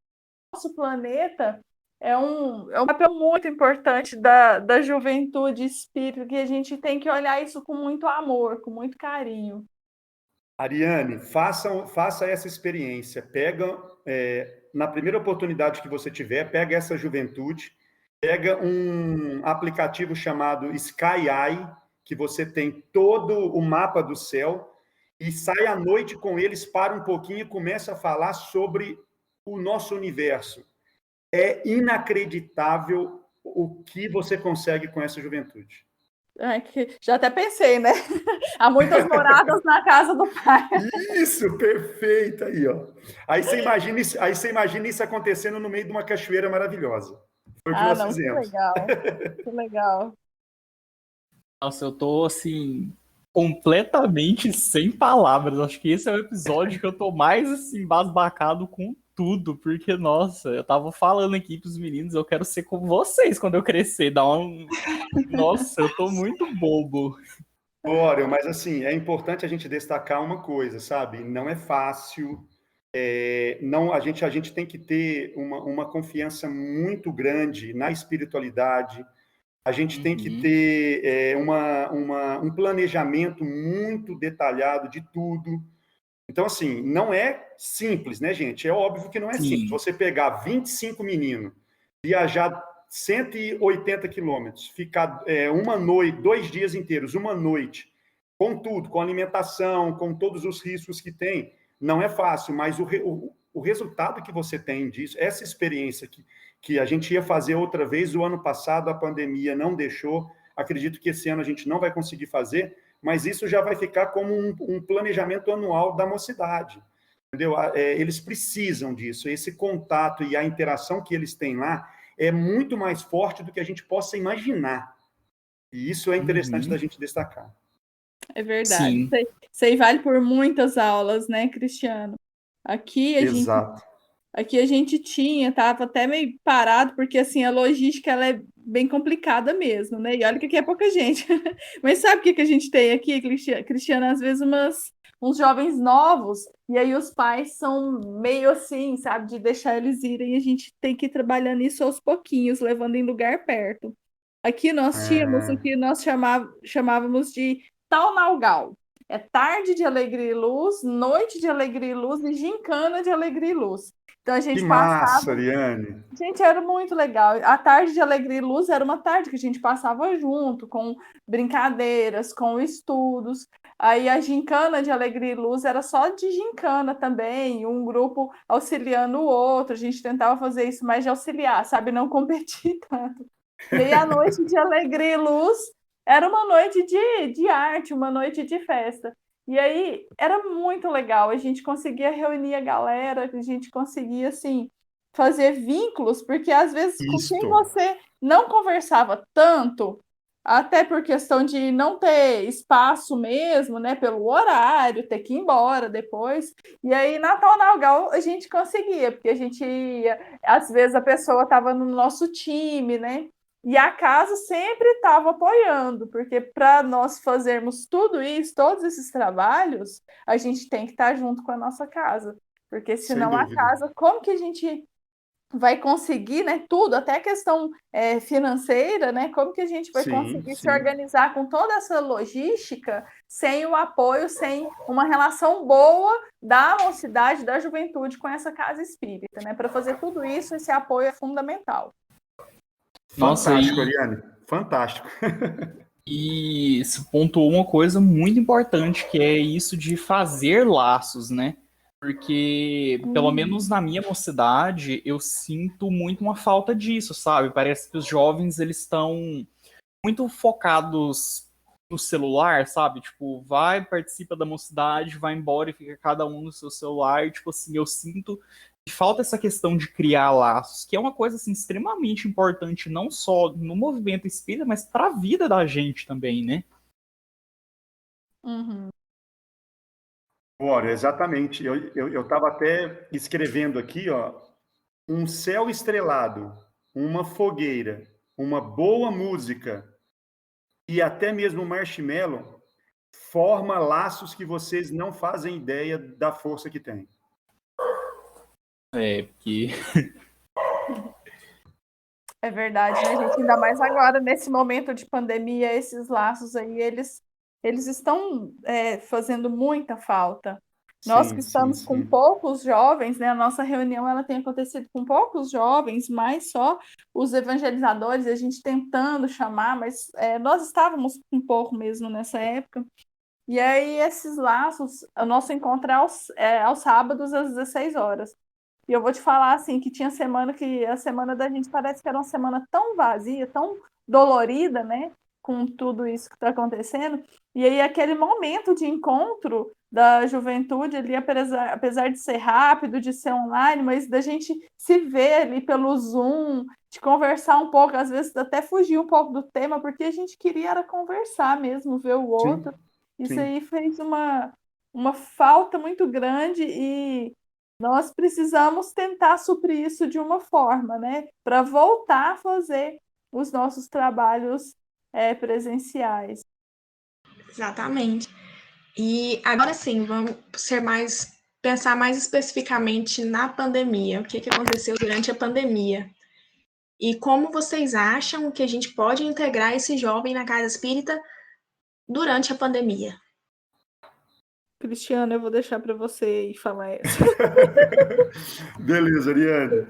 Speaker 3: nosso planeta é um papel muito importante da juventude espírita, que a gente tem que olhar isso com muito amor, com muito carinho.
Speaker 4: Ariane, faça essa experiência. Pega, na primeira oportunidade que você tiver, pega essa juventude, pega um aplicativo chamado Sky Eye, que você tem todo o mapa do céu, e sai à noite com eles, para um pouquinho e começa a falar sobre o nosso universo. É inacreditável o que você consegue com essa juventude.
Speaker 3: Já até pensei, né? Há muitas moradas na casa do pai.
Speaker 4: Isso, perfeito aí, ó. Aí você imagina isso acontecendo no meio de uma cachoeira maravilhosa. Foi o que nós
Speaker 3: Não, que
Speaker 4: fizemos.
Speaker 3: legal. Que legal.
Speaker 1: Nossa, eu tô assim completamente sem palavras. Acho que esse é o episódio que eu tô mais assim embasbacado com tudo, porque nossa, eu tava falando aqui pros meninos, eu quero ser como vocês quando eu crescer, Nossa, eu tô muito bobo.
Speaker 4: Glória, mas assim, é importante a gente destacar uma coisa, sabe? Não é fácil. Não, a gente tem que ter uma confiança muito grande na espiritualidade. A gente tem que ter um planejamento muito detalhado de tudo. Então, assim, não é simples, né, gente? É óbvio que não é simples.
Speaker 1: Sim.
Speaker 4: Você pegar 25 meninos, viajar 180 quilômetros, ficar uma noite, 2 dias inteiros, uma noite, com tudo, com alimentação, com todos os riscos que tem, não é fácil, mas o resultado que você tem disso, essa experiência que a gente ia fazer outra vez, o ano passado a pandemia não deixou, acredito que esse ano a gente não vai conseguir fazer, mas isso já vai ficar como um planejamento anual da mocidade, entendeu? Eles precisam disso, esse contato e a interação que eles têm lá é muito mais forte do que a gente possa imaginar. E isso é interessante da gente destacar.
Speaker 3: É verdade.
Speaker 1: Sim.
Speaker 3: Isso aí vale por muitas aulas, né, Cristiano? Aqui
Speaker 4: Exato.
Speaker 3: a gente estava até meio parado, porque assim, a logística ela é bem complicada mesmo, né? E olha que aqui é pouca gente. Mas sabe o que a gente tem aqui, Cristiano? Às vezes uns jovens novos, e aí os pais são meio assim, sabe, de deixar eles irem, e a gente tem que ir trabalhando isso aos pouquinhos, levando em lugar perto. Aqui nós tínhamos o que nós chamávamos de Taunaugal. É tarde de alegria e luz, noite de alegria e luz e gincana de alegria e luz. Então a
Speaker 4: Que
Speaker 3: gente
Speaker 4: massa,
Speaker 3: passava.
Speaker 4: Ariane.
Speaker 3: Gente, era muito legal. A tarde de alegria e luz era uma tarde que a gente passava junto, com brincadeiras, com estudos. Aí a gincana de alegria e luz era só de gincana também, um grupo auxiliando o outro. A gente tentava fazer isso mais de auxiliar, sabe? Não competir tanto. E aí a noite de alegria e luz era uma noite de arte, uma noite de festa. E aí era muito legal, a gente conseguia reunir a galera, a gente conseguia, assim, fazer vínculos, porque às vezes com quem
Speaker 4: Isto.
Speaker 3: você não conversava tanto, até por questão de não ter espaço mesmo, né, pelo horário, ter que ir embora depois. E aí, Natal Nagal, a gente conseguia, porque a gente ia, às vezes a pessoa estava no nosso time, né? E a casa sempre estava apoiando, porque para nós fazermos tudo isso, todos esses trabalhos, a gente tem que estar junto com a nossa casa. Porque
Speaker 4: Sem
Speaker 3: senão a
Speaker 4: dúvida.
Speaker 3: casa, como que a gente vai conseguir, né, tudo, até a questão financeira, né, como que a gente vai
Speaker 4: Sim,
Speaker 3: conseguir se
Speaker 4: sim.
Speaker 3: organizar com toda essa logística sem o apoio, sem uma relação boa da mocidade, da juventude com essa casa espírita, né? Para fazer tudo isso, esse apoio é fundamental.
Speaker 1: Nossa,
Speaker 4: Fantástico, Ariane. Fantástico.
Speaker 1: e se pontuou uma coisa muito importante, que é isso de fazer laços, né? Porque, pelo menos na minha mocidade, eu sinto muito uma falta disso, sabe? Parece que os jovens, eles estão muito focados no celular, sabe? Tipo, vai, participa da mocidade, vai embora e fica cada um no seu celular. Tipo assim, eu sinto que falta essa questão de criar laços, que é uma coisa assim, extremamente importante, não só no movimento espírita, mas para a vida da gente também, né?
Speaker 3: Uhum.
Speaker 4: Bora, exatamente. Eu estava até escrevendo aqui, ó, um céu estrelado, uma fogueira, uma boa música e até mesmo marshmallow forma laços que vocês não fazem ideia da força que tem.
Speaker 1: É, porque
Speaker 3: É verdade, né, gente? Ainda mais agora, nesse momento de pandemia, esses laços aí, eles estão fazendo muita falta. Nós que
Speaker 4: Sim, sim,
Speaker 3: estamos com
Speaker 4: sim.
Speaker 3: poucos jovens, né? A nossa reunião ela tem acontecido com poucos jovens, mas só os evangelizadores, a gente tentando chamar, mas nós estávamos com pouco mesmo nessa época. E aí, esses laços, o nosso encontro é aos sábados, às 16 horas. E eu vou te falar, assim, que tinha semana que a semana da gente parece que era uma semana tão vazia, tão dolorida, né? Com tudo isso que está acontecendo. E aí, aquele momento de encontro da juventude ali, apesar de ser rápido, de ser online, mas da gente se ver ali pelo Zoom, de conversar um pouco, às vezes até fugir um pouco do tema, porque a gente queria era conversar mesmo, ver o
Speaker 4: Sim,
Speaker 3: outro. Isso
Speaker 4: sim.
Speaker 3: aí fez uma falta muito grande e nós precisamos tentar suprir isso de uma forma, né? Para voltar a fazer os nossos trabalhos presenciais.
Speaker 2: Exatamente. E agora sim, vamos pensar mais especificamente na pandemia. O que aconteceu durante a pandemia? E como vocês acham que a gente pode integrar esse jovem na casa espírita durante a pandemia?
Speaker 3: Cristiano, eu vou deixar para você ir falar essa.
Speaker 4: Beleza, Ariane.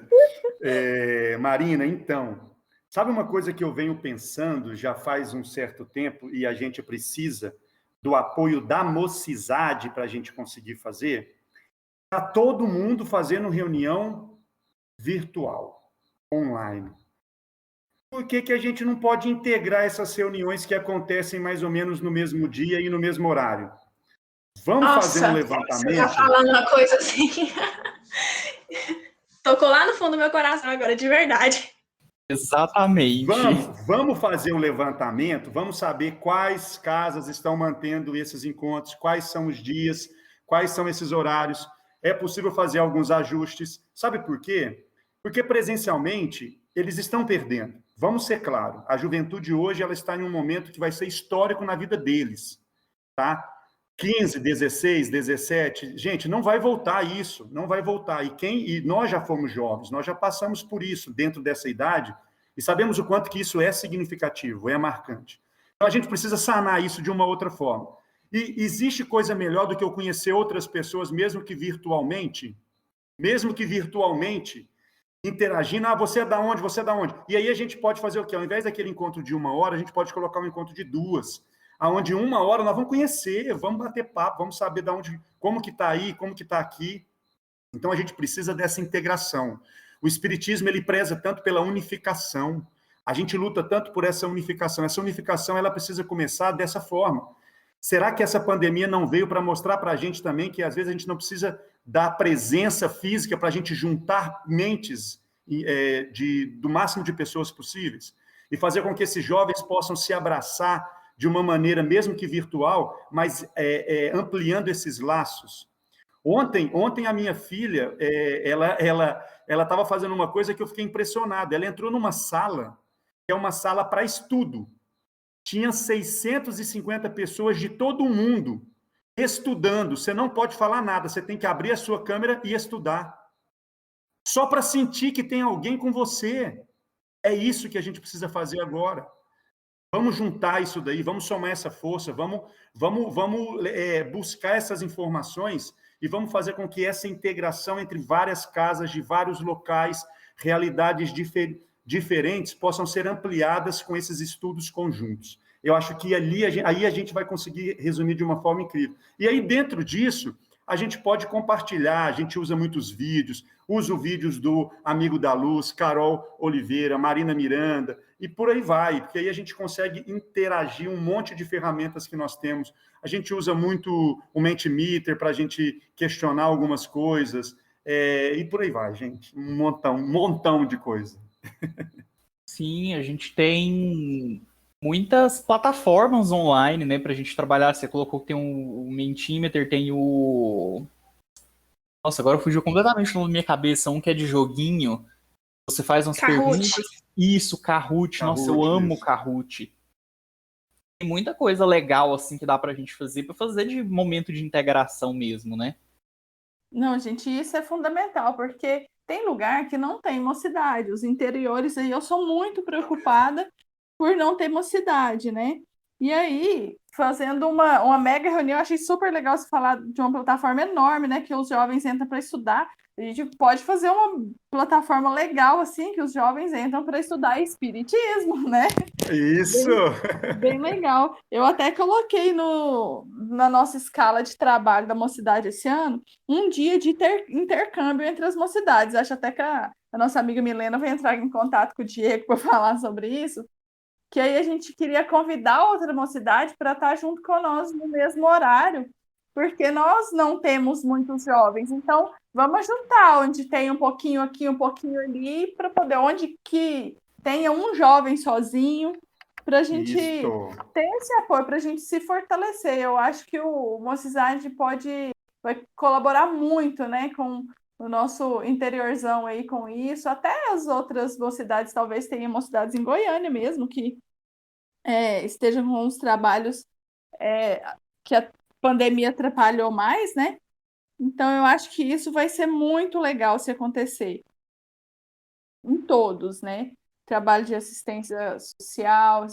Speaker 4: Marina, então, sabe uma coisa que eu venho pensando já faz um certo tempo e a gente precisa do apoio da mocidade para a gente conseguir fazer? Está todo mundo fazendo reunião virtual, online. Por que a gente não pode integrar essas reuniões que acontecem mais ou menos no mesmo dia e no mesmo horário? Vamos fazer um
Speaker 2: Nossa, você tá
Speaker 4: levantamento?
Speaker 2: falando uma coisa assim. Tocou lá no fundo do meu coração agora, de verdade.
Speaker 1: exatamente.
Speaker 4: Vamos fazer um levantamento, vamos saber quais casas estão mantendo esses encontros, quais são os dias, quais são esses horários. É possível fazer alguns ajustes. Sabe por quê? Porque presencialmente eles estão perdendo. Vamos ser claros, a juventude hoje ela está em um momento que vai ser histórico na vida deles, tá? 15, 16, 17, gente, não vai voltar isso, não vai voltar. E nós já fomos jovens, nós já passamos por isso dentro dessa idade e sabemos o quanto que isso é significativo, é marcante. Então a gente precisa sanar isso de uma outra forma. E existe coisa melhor do que eu conhecer outras pessoas, mesmo que virtualmente, interagindo, você é da onde, você é da onde? E aí a gente pode fazer o quê? Ao invés daquele encontro de 1 hora, a gente pode colocar um encontro de 2, aonde 1 hora nós vamos conhecer, vamos bater papo, vamos saber da onde, como que está aí, como que está aqui. Então a gente precisa dessa integração. O espiritismo ele preza tanto pela unificação. A gente luta tanto por essa unificação. Essa unificação ela precisa começar dessa forma. Será que essa pandemia não veio para mostrar para a gente também que às vezes a gente não precisa da presença física para a gente juntar mentes do máximo de pessoas possíveis? e fazer com que esses jovens possam se abraçar de uma maneira, mesmo que virtual, mas ampliando esses laços. Ontem a minha filha, ela estava fazendo uma coisa que eu fiquei impressionado. Ela entrou numa sala, que é uma sala para estudo. Tinha 650 pessoas de todo o mundo estudando. Você não pode falar nada, você tem que abrir a sua câmera e estudar. Só para sentir que tem alguém com você. É isso que a gente precisa fazer agora. Vamos juntar isso daí, vamos somar essa força, vamos buscar essas informações e vamos fazer com que essa integração entre várias casas, de vários locais, realidades diferentes, possam ser ampliadas com esses estudos conjuntos. Eu acho que aí a gente vai conseguir resumir de uma forma incrível. E aí, dentro disso, a gente pode compartilhar, a gente usa muitos vídeos, uso vídeos do Amigo da Luz, Carol Oliveira, Marina Miranda, e por aí vai, porque aí a gente consegue interagir um monte de ferramentas que nós temos. A gente usa muito o Mentimeter para a gente questionar algumas coisas, e por aí vai, gente. Um montão de coisa.
Speaker 1: Sim, a gente tem muitas plataformas online, né, pra gente trabalhar. Você colocou que tem o Mentimeter, tem o... Nossa, agora fugiu completamente na minha cabeça, um que é de joguinho. Você faz umas perguntas. Isso, Kahoot. Nossa, eu amo Kahoot. Tem muita coisa legal, assim, que dá pra gente fazer, pra fazer de momento de integração mesmo, né?
Speaker 3: Não, gente, isso é fundamental, porque tem lugar que não tem mocidade. Os interiores aí, eu sou muito preocupada por não ter mocidade, né? E aí, fazendo uma mega reunião, achei super legal você falar de uma plataforma enorme, né? Que os jovens entram para estudar. A gente pode fazer uma plataforma legal, assim, que os jovens entram para estudar espiritismo, né?
Speaker 4: Isso!
Speaker 3: Bem legal. Eu até coloquei na nossa escala de trabalho da mocidade esse ano um dia de intercâmbio entre as mocidades. Acho até que a nossa amiga Milena vai entrar em contato com o Diego para falar sobre isso. Que aí a gente queria convidar outra mocidade para estar junto com nós no mesmo horário, porque nós não temos muitos jovens. Então, vamos juntar onde tem um pouquinho aqui, um pouquinho ali, para poder, onde que tenha um jovem sozinho, para a gente ter esse apoio, para a gente se fortalecer. Eu acho que o Mocidade vai colaborar muito, né, com o nosso interiorzão aí com isso. Até as outras mocidades, talvez tenham mocidades em Goiânia mesmo, que estejam com os trabalhos que a pandemia atrapalhou mais, né? Então, eu acho que isso vai ser muito legal se acontecer em todos, né? Trabalho de assistência social,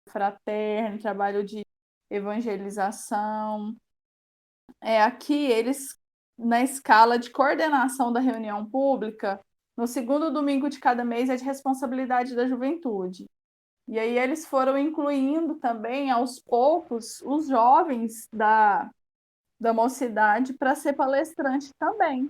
Speaker 3: fraterno, trabalho de evangelização. Aqui, eles, na escala de coordenação da reunião pública, no segundo domingo de cada mês é de responsabilidade da juventude. E aí eles foram incluindo também, aos poucos, os jovens da mocidade para ser palestrante também.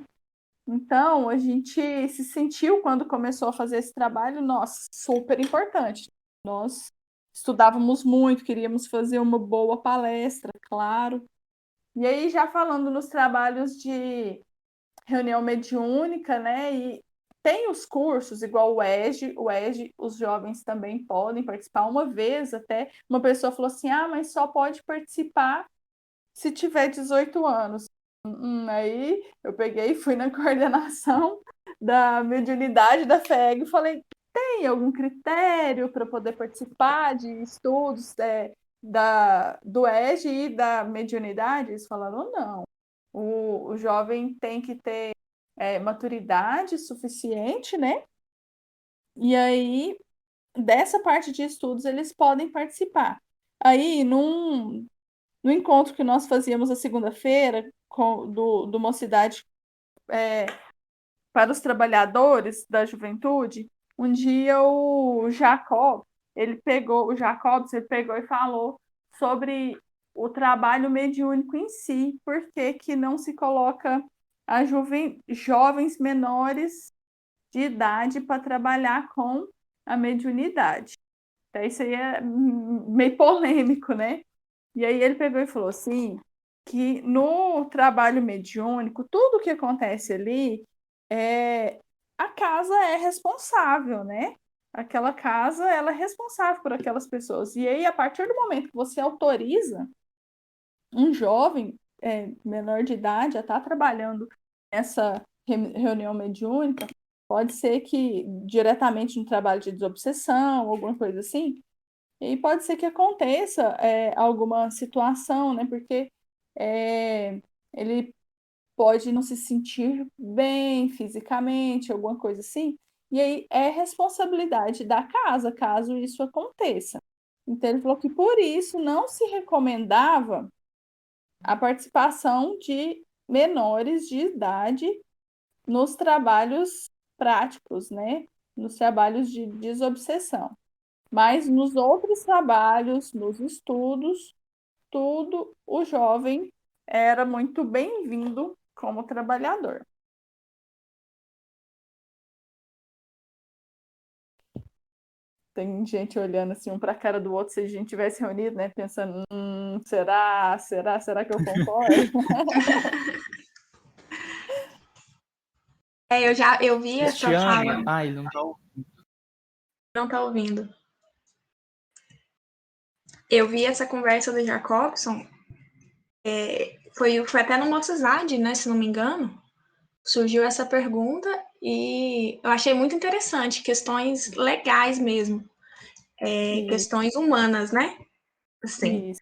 Speaker 3: Então, a gente se sentiu, quando começou a fazer esse trabalho, nossa, super importante. Nós estudávamos muito, queríamos fazer uma boa palestra, claro. E aí, já falando nos trabalhos de reunião mediúnica, né? E tem os cursos, igual o EG, os jovens também podem participar. Uma vez até, uma pessoa falou assim, mas só pode participar se tiver 18 anos. Aí eu peguei e fui na coordenação da mediunidade da FEG e falei, tem algum critério para poder participar de estudos do EG e da mediunidade? Eles falaram, não. O jovem tem que ter maturidade suficiente, né? E aí, dessa parte de estudos, eles podem participar. Aí, no encontro que nós fazíamos a segunda-feira do Mocidade para os trabalhadores da juventude, um dia o Jacobs, ele pegou e falou sobre o trabalho mediúnico em si, por que não se coloca jovens menores de idade para trabalhar com a mediunidade. Então, isso aí é meio polêmico, né? E aí ele pegou e falou assim, que no trabalho mediúnico, tudo que acontece ali, a casa é responsável, né? aquela casa, ela é responsável por aquelas pessoas. E aí, a partir do momento que você autoriza um jovem menor de idade a estar trabalhando nessa reunião mediúnica, pode ser que diretamente no trabalho de desobsessão, alguma coisa assim, e pode ser que aconteça alguma situação, né? Porque ele pode não se sentir bem fisicamente, alguma coisa assim, e aí é responsabilidade da casa, caso isso aconteça. Então, ele falou que por isso não se recomendava a participação de menores de idade nos trabalhos práticos, né? Nos trabalhos de desobsessão. Mas nos outros trabalhos, nos estudos, tudo, o jovem era muito bem-vindo como trabalhador. Tem gente olhando assim um para a cara do outro, se a gente tivesse reunido, né? Pensando, será que eu concordo?
Speaker 2: Eu vi essa
Speaker 1: Cristiane,
Speaker 2: fala.
Speaker 1: ele não tá.
Speaker 2: Não tá ouvindo. Eu vi essa conversa do Jacobson, foi até no Mocidade, né, se não me engano, surgiu essa pergunta e eu achei muito interessante, questões legais mesmo, questões humanas, né? Assim.
Speaker 3: Isso.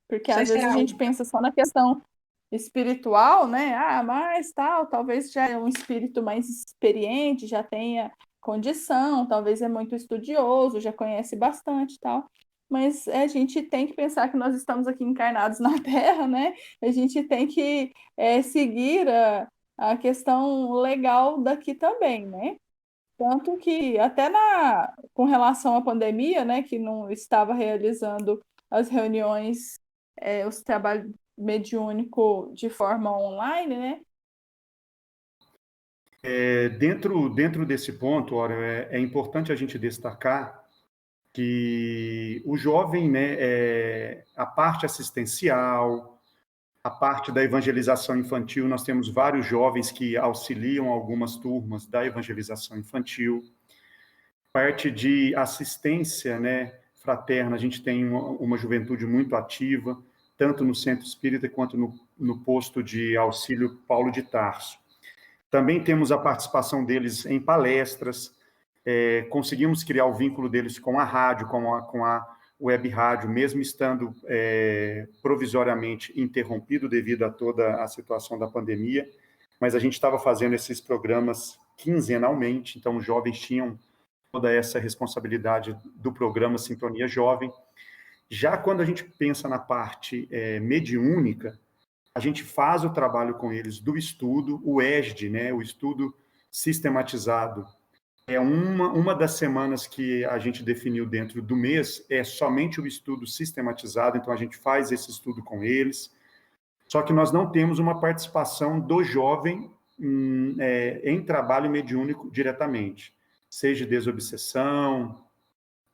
Speaker 3: Porque
Speaker 2: Não sei
Speaker 3: às
Speaker 2: se
Speaker 3: vezes
Speaker 2: é
Speaker 3: a gente
Speaker 2: algo.
Speaker 3: pensa só na questão espiritual, né? Mas tal, talvez já é um espírito mais experiente, já tenha condição, talvez é muito estudioso, já conhece bastante tal. Mas a gente tem que pensar que nós estamos aqui encarnados na Terra, né? A gente tem que seguir a questão legal daqui também, né? Tanto que até com relação à pandemia, né, que não estava realizando as reuniões, os trabalhos mediúnico de forma online, né?
Speaker 4: Dentro desse ponto, Ora, é importante a gente destacar que o jovem, né, a parte assistencial, a parte da evangelização infantil, nós temos vários jovens que auxiliam algumas turmas da evangelização infantil. Parte de assistência, né, fraterna, a gente tem uma juventude muito ativa, tanto no Centro Espírita quanto no posto de auxílio Paulo de Tarso. Também temos a participação deles em palestras, conseguimos criar o vínculo deles com a rádio, com a web rádio, mesmo estando provisoriamente interrompido devido a toda a situação da pandemia, mas a gente estava fazendo esses programas quinzenalmente, então os jovens tinham toda essa responsabilidade do programa Sintonia Jovem. Já quando a gente pensa na parte mediúnica, a gente faz o trabalho com eles do estudo, o ESD, né, o estudo sistematizado. É uma das semanas que a gente definiu dentro do mês, é somente o estudo sistematizado, então a gente faz esse estudo com eles. Só que nós não temos uma participação do jovem em trabalho mediúnico diretamente, seja desobsessão,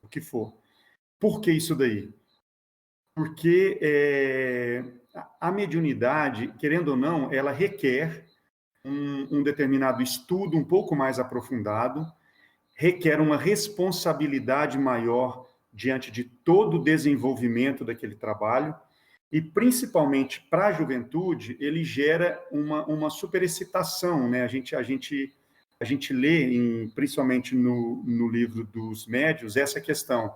Speaker 4: o que for. Por que isso daí? Porque a mediunidade, querendo ou não, ela requer um determinado estudo um pouco mais aprofundado, requer uma responsabilidade maior diante de todo o desenvolvimento daquele trabalho, e principalmente para a juventude, ele gera uma superexcitação, né? A gente lê, principalmente no livro dos médiuns, essa questão.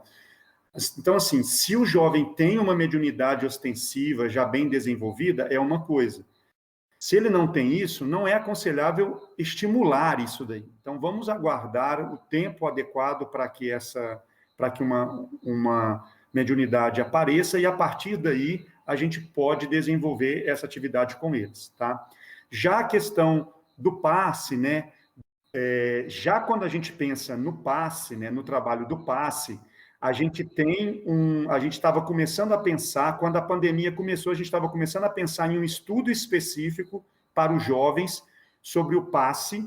Speaker 4: Então, assim, se o jovem tem uma mediunidade ostensiva já bem desenvolvida, é uma coisa. Se ele não tem isso, não é aconselhável estimular isso daí. Então, vamos aguardar o tempo adequado para que uma mediunidade apareça e, a partir daí, a gente pode desenvolver essa atividade com eles, tá? Já a questão do passe, né? Já quando a gente pensa no passe, né, no trabalho do passe, a gente estava começando a pensar, quando a pandemia começou, a gente estava começando a pensar em um estudo específico para os jovens sobre o passe,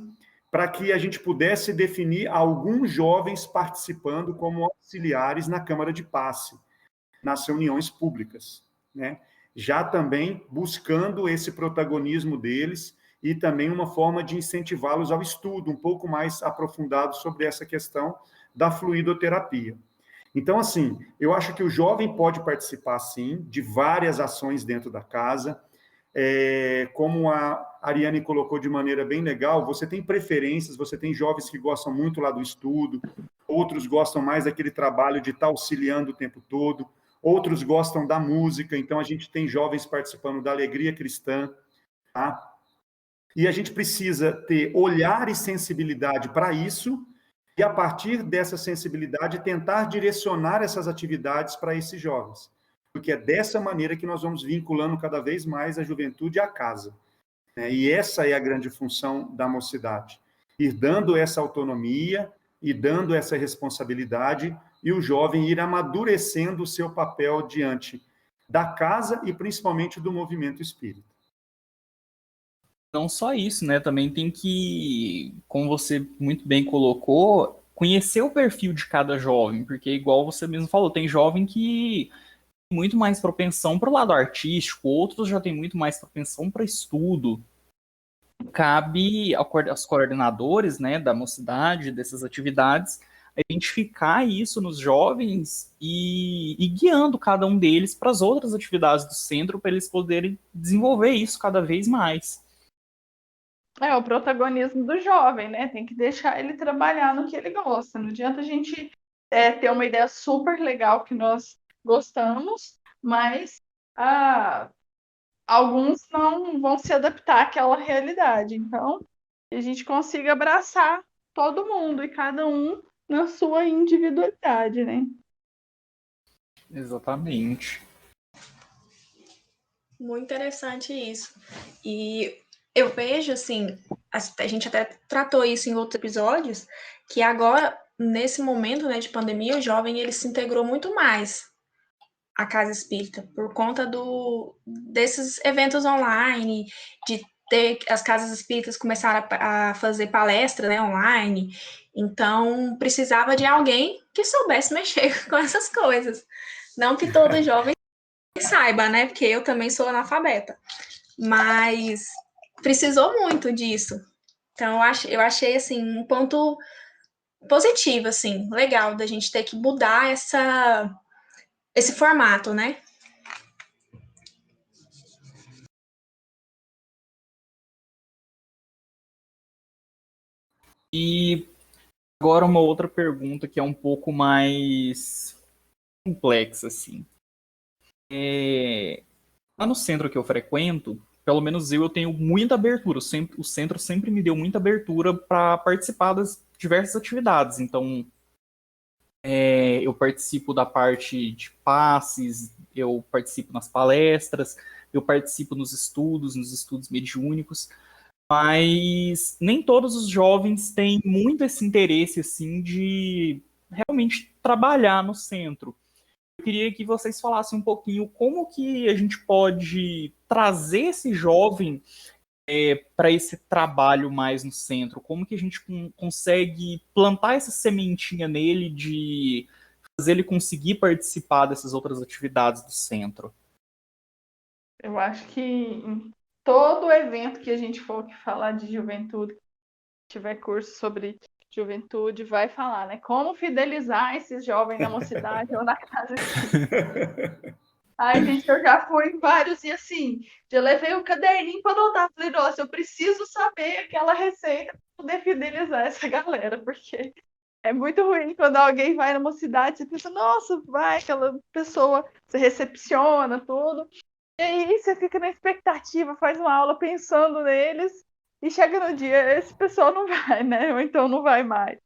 Speaker 4: para que a gente pudesse definir alguns jovens participando como auxiliares na Câmara de Passe, nas reuniões públicas, né? Já também buscando esse protagonismo deles e também uma forma de incentivá-los ao estudo um pouco mais aprofundado sobre essa questão da fluidoterapia. Então, assim, eu acho que o jovem pode participar, sim, de várias ações dentro da casa. Como a Ariane colocou de maneira bem legal, você tem preferências, você tem jovens que gostam muito lá do estudo, outros gostam mais daquele trabalho de estar auxiliando o tempo todo, outros gostam da música, então a gente tem jovens participando da alegria cristã, tá? E a gente precisa ter olhar e sensibilidade para isso, e a partir dessa sensibilidade tentar direcionar essas atividades para esses jovens. Porque é dessa maneira que nós vamos vinculando cada vez mais a juventude à casa. E essa é a grande função da mocidade. Ir dando essa autonomia e dando essa responsabilidade, e o jovem ir amadurecendo o seu papel diante da casa e principalmente do movimento espírita.
Speaker 1: Não só isso, né? Também tem que, como você muito bem colocou, conhecer o perfil de cada jovem, porque igual você mesmo falou, tem jovem que tem muito mais propensão para o lado artístico, outros já têm muito mais propensão para estudo. Cabe aos coordenadores, né, da mocidade, dessas atividades, identificar isso nos jovens e guiando cada um deles para as outras atividades do centro, para eles poderem desenvolver isso cada vez mais.
Speaker 3: É o protagonismo do jovem, né? Tem que deixar ele trabalhar no que ele gosta. Não adianta a gente ter uma ideia super legal que nós gostamos, mas alguns não vão se adaptar àquela realidade. Então, que a gente consiga abraçar todo mundo e cada um na sua individualidade, né?
Speaker 1: Exatamente.
Speaker 2: Muito interessante isso. E eu vejo, assim, a gente até tratou isso em outros episódios, que agora, nesse momento, né, de pandemia, o jovem ele se integrou muito mais à casa espírita, por conta desses eventos online, de ter as casas espíritas começaram a fazer palestra, né, online, então precisava de alguém que soubesse mexer com essas coisas. Não que todo jovem saiba, né, porque eu também sou analfabeta, mas precisou muito disso. Então eu achei assim um ponto positivo, assim, legal da gente ter que mudar esse formato, né?
Speaker 1: E agora uma outra pergunta que é um pouco mais complexa, assim. Lá no centro que eu frequento, pelo menos eu tenho muita abertura. O centro sempre me deu muita abertura para participar das diversas atividades. Então, eu participo da parte de passes, eu participo nas palestras, eu participo nos estudos mediúnicos. Mas nem todos os jovens têm muito esse interesse assim de realmente trabalhar no centro. Eu queria que vocês falassem um pouquinho como que a gente pode trazer esse jovem para esse trabalho mais no centro, como que a gente consegue plantar essa sementinha nele de fazer ele conseguir participar dessas outras atividades do centro.
Speaker 3: Eu acho que em todo evento que a gente for falar de juventude, tiver curso sobre juventude, vai falar, né? Como fidelizar esses jovens na mocidade ou na casa espírita. Ai, gente, eu já fui em vários e assim, já levei o caderninho para anotar. Falei, nossa, eu preciso saber aquela receita para poder fidelizar essa galera, porque é muito ruim quando alguém vai numa cidade e pensa, nossa, vai, aquela pessoa, você recepciona tudo. E aí você fica na expectativa, faz uma aula pensando neles, e chega no dia, esse pessoal não vai, né? Ou então não vai mais.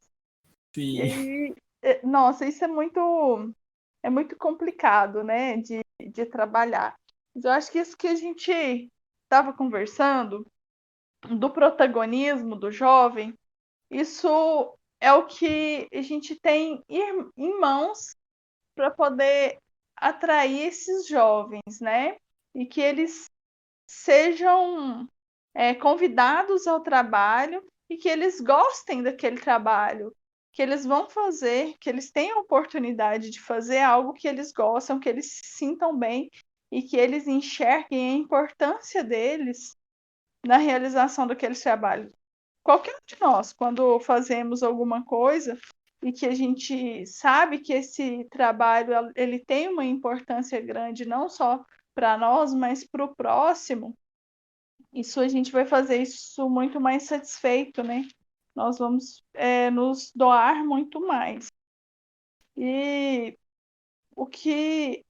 Speaker 1: Sim.
Speaker 3: E aí, nossa, isso é muito complicado, né, de trabalhar. Mas eu acho que isso que a gente estava conversando, do protagonismo do jovem, isso é o que a gente tem em mãos para poder atrair esses jovens, né? E que eles sejam convidados ao trabalho e que eles gostem daquele trabalho, que eles vão fazer, que eles tenham a oportunidade de fazer algo que eles gostam, que eles se sintam bem e que eles enxerguem a importância deles na realização daqueles trabalhos. Qualquer um de nós, quando fazemos alguma coisa e que a gente sabe que esse trabalho ele tem uma importância grande, não só para nós, mas para o próximo, isso a gente vai fazer isso muito mais satisfeito, né? Nós vamos nos doar muito mais. E o que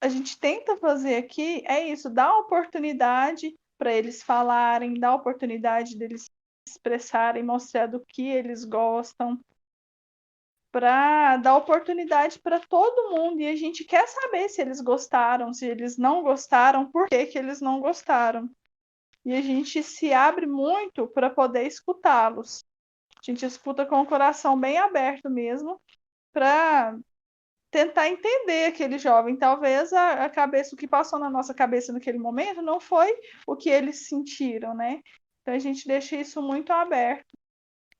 Speaker 3: a gente tenta fazer aqui é isso, dar oportunidade para eles falarem, dar oportunidade deles expressarem, mostrar do que eles gostam, para dar oportunidade para todo mundo. E a gente quer saber se eles gostaram, se eles não gostaram, por que que eles não gostaram. E a gente se abre muito para poder escutá-los. A gente escuta com o coração bem aberto mesmo, para tentar entender aquele jovem. Talvez a cabeça, o que passou na nossa cabeça naquele momento não foi o que eles sentiram, né? Então a gente deixa isso muito aberto.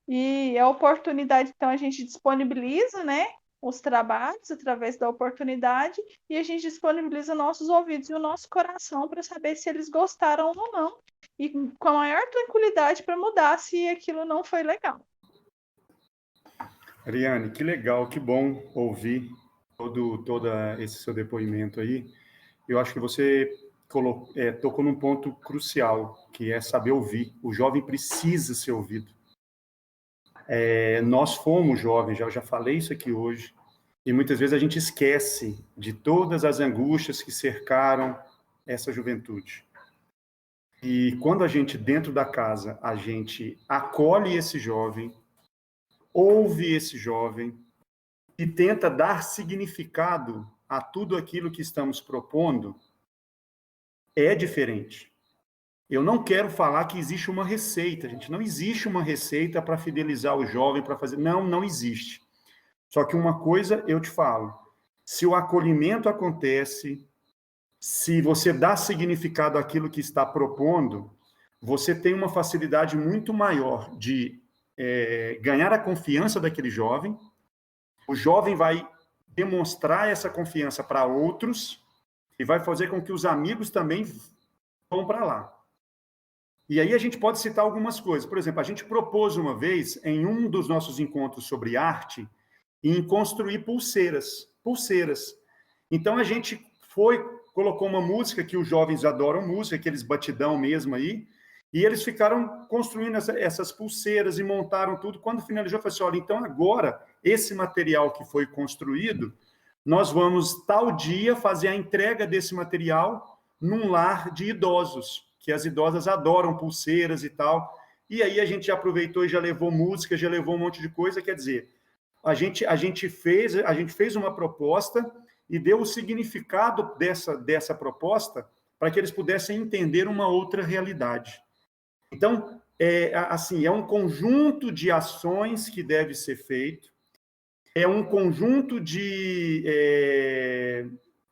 Speaker 3: E a oportunidade, então, a gente disponibiliza, né, os trabalhos através da oportunidade e a gente disponibiliza nossos ouvidos e o nosso coração para saber se eles gostaram ou não. E com a maior tranquilidade para mudar se aquilo não foi legal.
Speaker 4: Ariane, que legal, que bom ouvir todo esse seu depoimento aí. Eu acho que você tocou num ponto crucial, que é saber ouvir. O jovem precisa ser ouvido. Nós fomos jovens, eu já falei isso aqui hoje, e muitas vezes a gente esquece de todas as angústias que cercaram essa juventude. E quando a gente, dentro da casa, a gente acolhe esse jovem, ouve esse jovem e tenta dar significado a tudo aquilo que estamos propondo, é diferente. Eu não quero falar que existe uma receita, gente. Não existe uma receita para fidelizar o jovem, para fazer... Não existe. Só que uma coisa eu te falo. Se o acolhimento acontece, se você dá significado àquilo que está propondo, você tem uma facilidade muito maior de ganhar a confiança daquele jovem. O jovem vai demonstrar essa confiança para outros e vai fazer com que os amigos também vão para lá. E aí a gente pode citar algumas coisas. Por exemplo, a gente propôs uma vez, em um dos nossos encontros sobre arte, em construir pulseiras. Pulseiras. Então a gente colocou uma música que os jovens adoram música, aqueles batidão mesmo aí, e eles ficaram construindo essas pulseiras e montaram tudo. Quando finalizou, eu falei assim, olha, então agora, esse material que foi construído, nós vamos, tal dia, fazer a entrega desse material num lar de idosos, que as idosas adoram pulseiras e tal. E aí a gente já aproveitou e já levou música, já levou um monte de coisa. Quer dizer, a gente fez uma proposta e deu o significado dessa proposta para que eles pudessem entender uma outra realidade. Então, é um conjunto de ações que deve ser feito, é um conjunto de,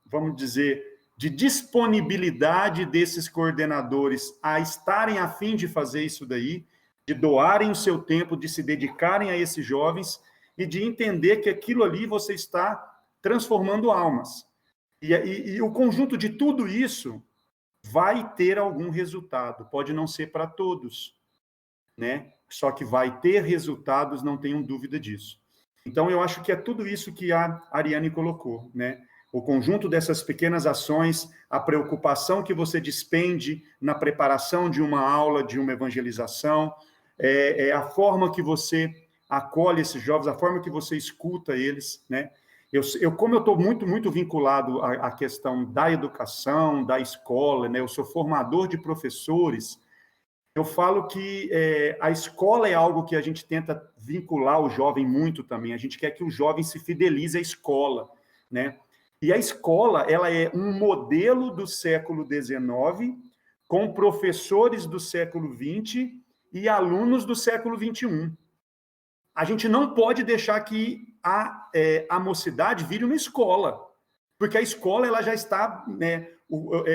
Speaker 4: vamos dizer, de disponibilidade desses coordenadores a estarem a fim de fazer isso daí, de doarem o seu tempo, de se dedicarem a esses jovens e de entender que aquilo ali você está transformando almas. E o conjunto de tudo isso vai ter algum resultado, pode não ser para todos, né? Só que vai ter resultados, não tenham dúvida disso. Então, eu acho que é tudo isso que a Ariane colocou, né? O conjunto dessas pequenas ações, a preocupação que você despende na preparação de uma aula, de uma evangelização, a forma que você acolhe esses jovens, a forma que você escuta eles, né? Como eu estou muito, muito vinculado à questão da educação, da escola, né? Eu sou formador de professores, eu falo que a escola é algo que a gente tenta vincular o jovem muito também. A gente quer que o jovem se fidelize à escola, né? E a escola, ela é um modelo do século XIX, com professores do século XX e alunos do século XXI. A gente não pode deixar que a mocidade vire uma escola, porque a escola ela já está, né,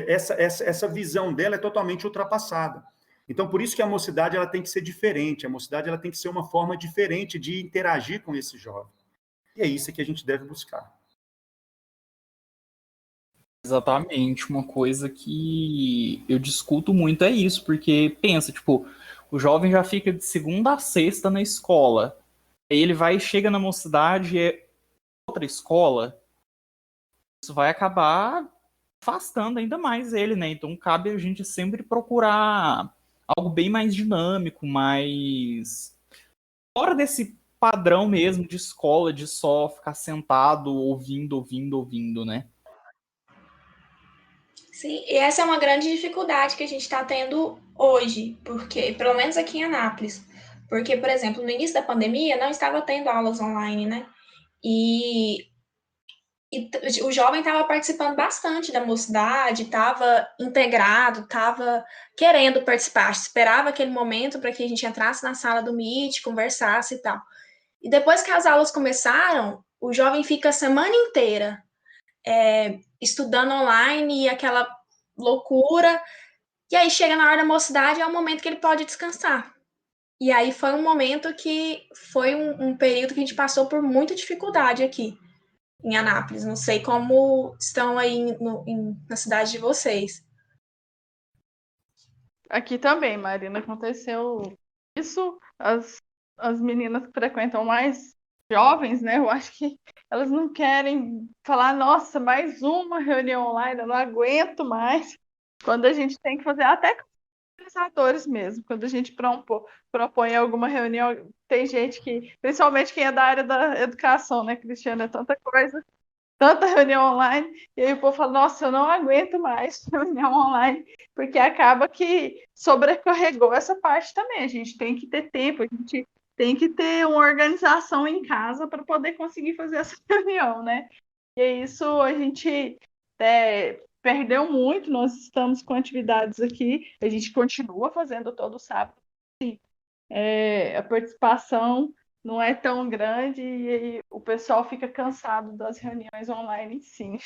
Speaker 4: essa visão dela é totalmente ultrapassada. Então, por isso que a mocidade ela tem que ser diferente, a mocidade ela tem que ser uma forma diferente de interagir com esse jovem. E é isso que a gente deve buscar.
Speaker 1: Exatamente, uma coisa que eu discuto muito é isso, porque pensa, tipo, o jovem já fica de segunda a sexta na escola, aí ele vai e chega na mocidade, é outra escola, isso vai acabar afastando ainda mais ele, né? Então cabe a gente sempre procurar algo bem mais dinâmico, mais fora desse padrão mesmo de escola, de só ficar sentado ouvindo, né?
Speaker 2: Sim, e essa é uma grande dificuldade que a gente está tendo hoje, porque, pelo menos aqui em Anápolis, porque, por exemplo, no início da pandemia não estava tendo aulas online, né? E, o jovem estava participando bastante da mocidade, estava integrado, estava querendo participar, esperava aquele momento para que a gente entrasse na sala do Meet, conversasse e tal. E depois que as aulas começaram, o jovem fica a semana inteira estudando online e aquela loucura. E aí chega na hora da mocidade, é o momento que ele pode descansar. E aí foi um momento que foi um período que a gente passou por muita dificuldade aqui em Anápolis. Não sei como estão aí na cidade de vocês.
Speaker 3: Aqui também, Marina, aconteceu isso. As meninas que frequentam mais jovens, né? Eu acho que elas não querem falar, nossa, mais uma reunião online, eu não aguento mais. Quando a gente tem que fazer, até com os organizadores mesmo, quando a gente propõe alguma reunião, tem gente que, principalmente quem é da área da educação, né, Cristiana, é tanta coisa, tanta reunião online, e aí o povo fala, nossa, eu não aguento mais reunião online, porque acaba que sobrecarregou essa parte também. A gente tem que ter tempo, a gente tem que ter uma organização em casa para poder conseguir fazer essa reunião, né? E isso a gente perdeu muito, nós estamos com atividades aqui, a gente continua fazendo todo sábado, sim. A participação não é tão grande e aí o pessoal fica cansado das reuniões online, sim.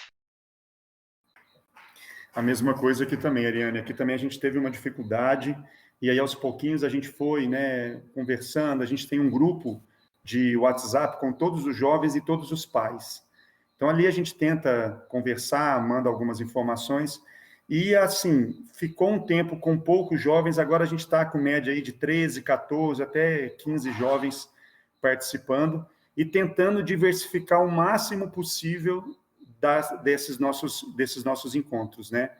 Speaker 4: A mesma coisa aqui também, Ariane. Aqui também a gente teve uma dificuldade, e aí aos pouquinhos a gente foi, né, conversando. A gente tem um grupo de WhatsApp com todos os jovens e todos os pais. Então ali a gente tenta conversar, manda algumas informações, e assim, ficou um tempo com poucos jovens, agora a gente está com média aí de 13, 14, até 15 jovens participando, e tentando diversificar o máximo possível desses nossos encontros, né?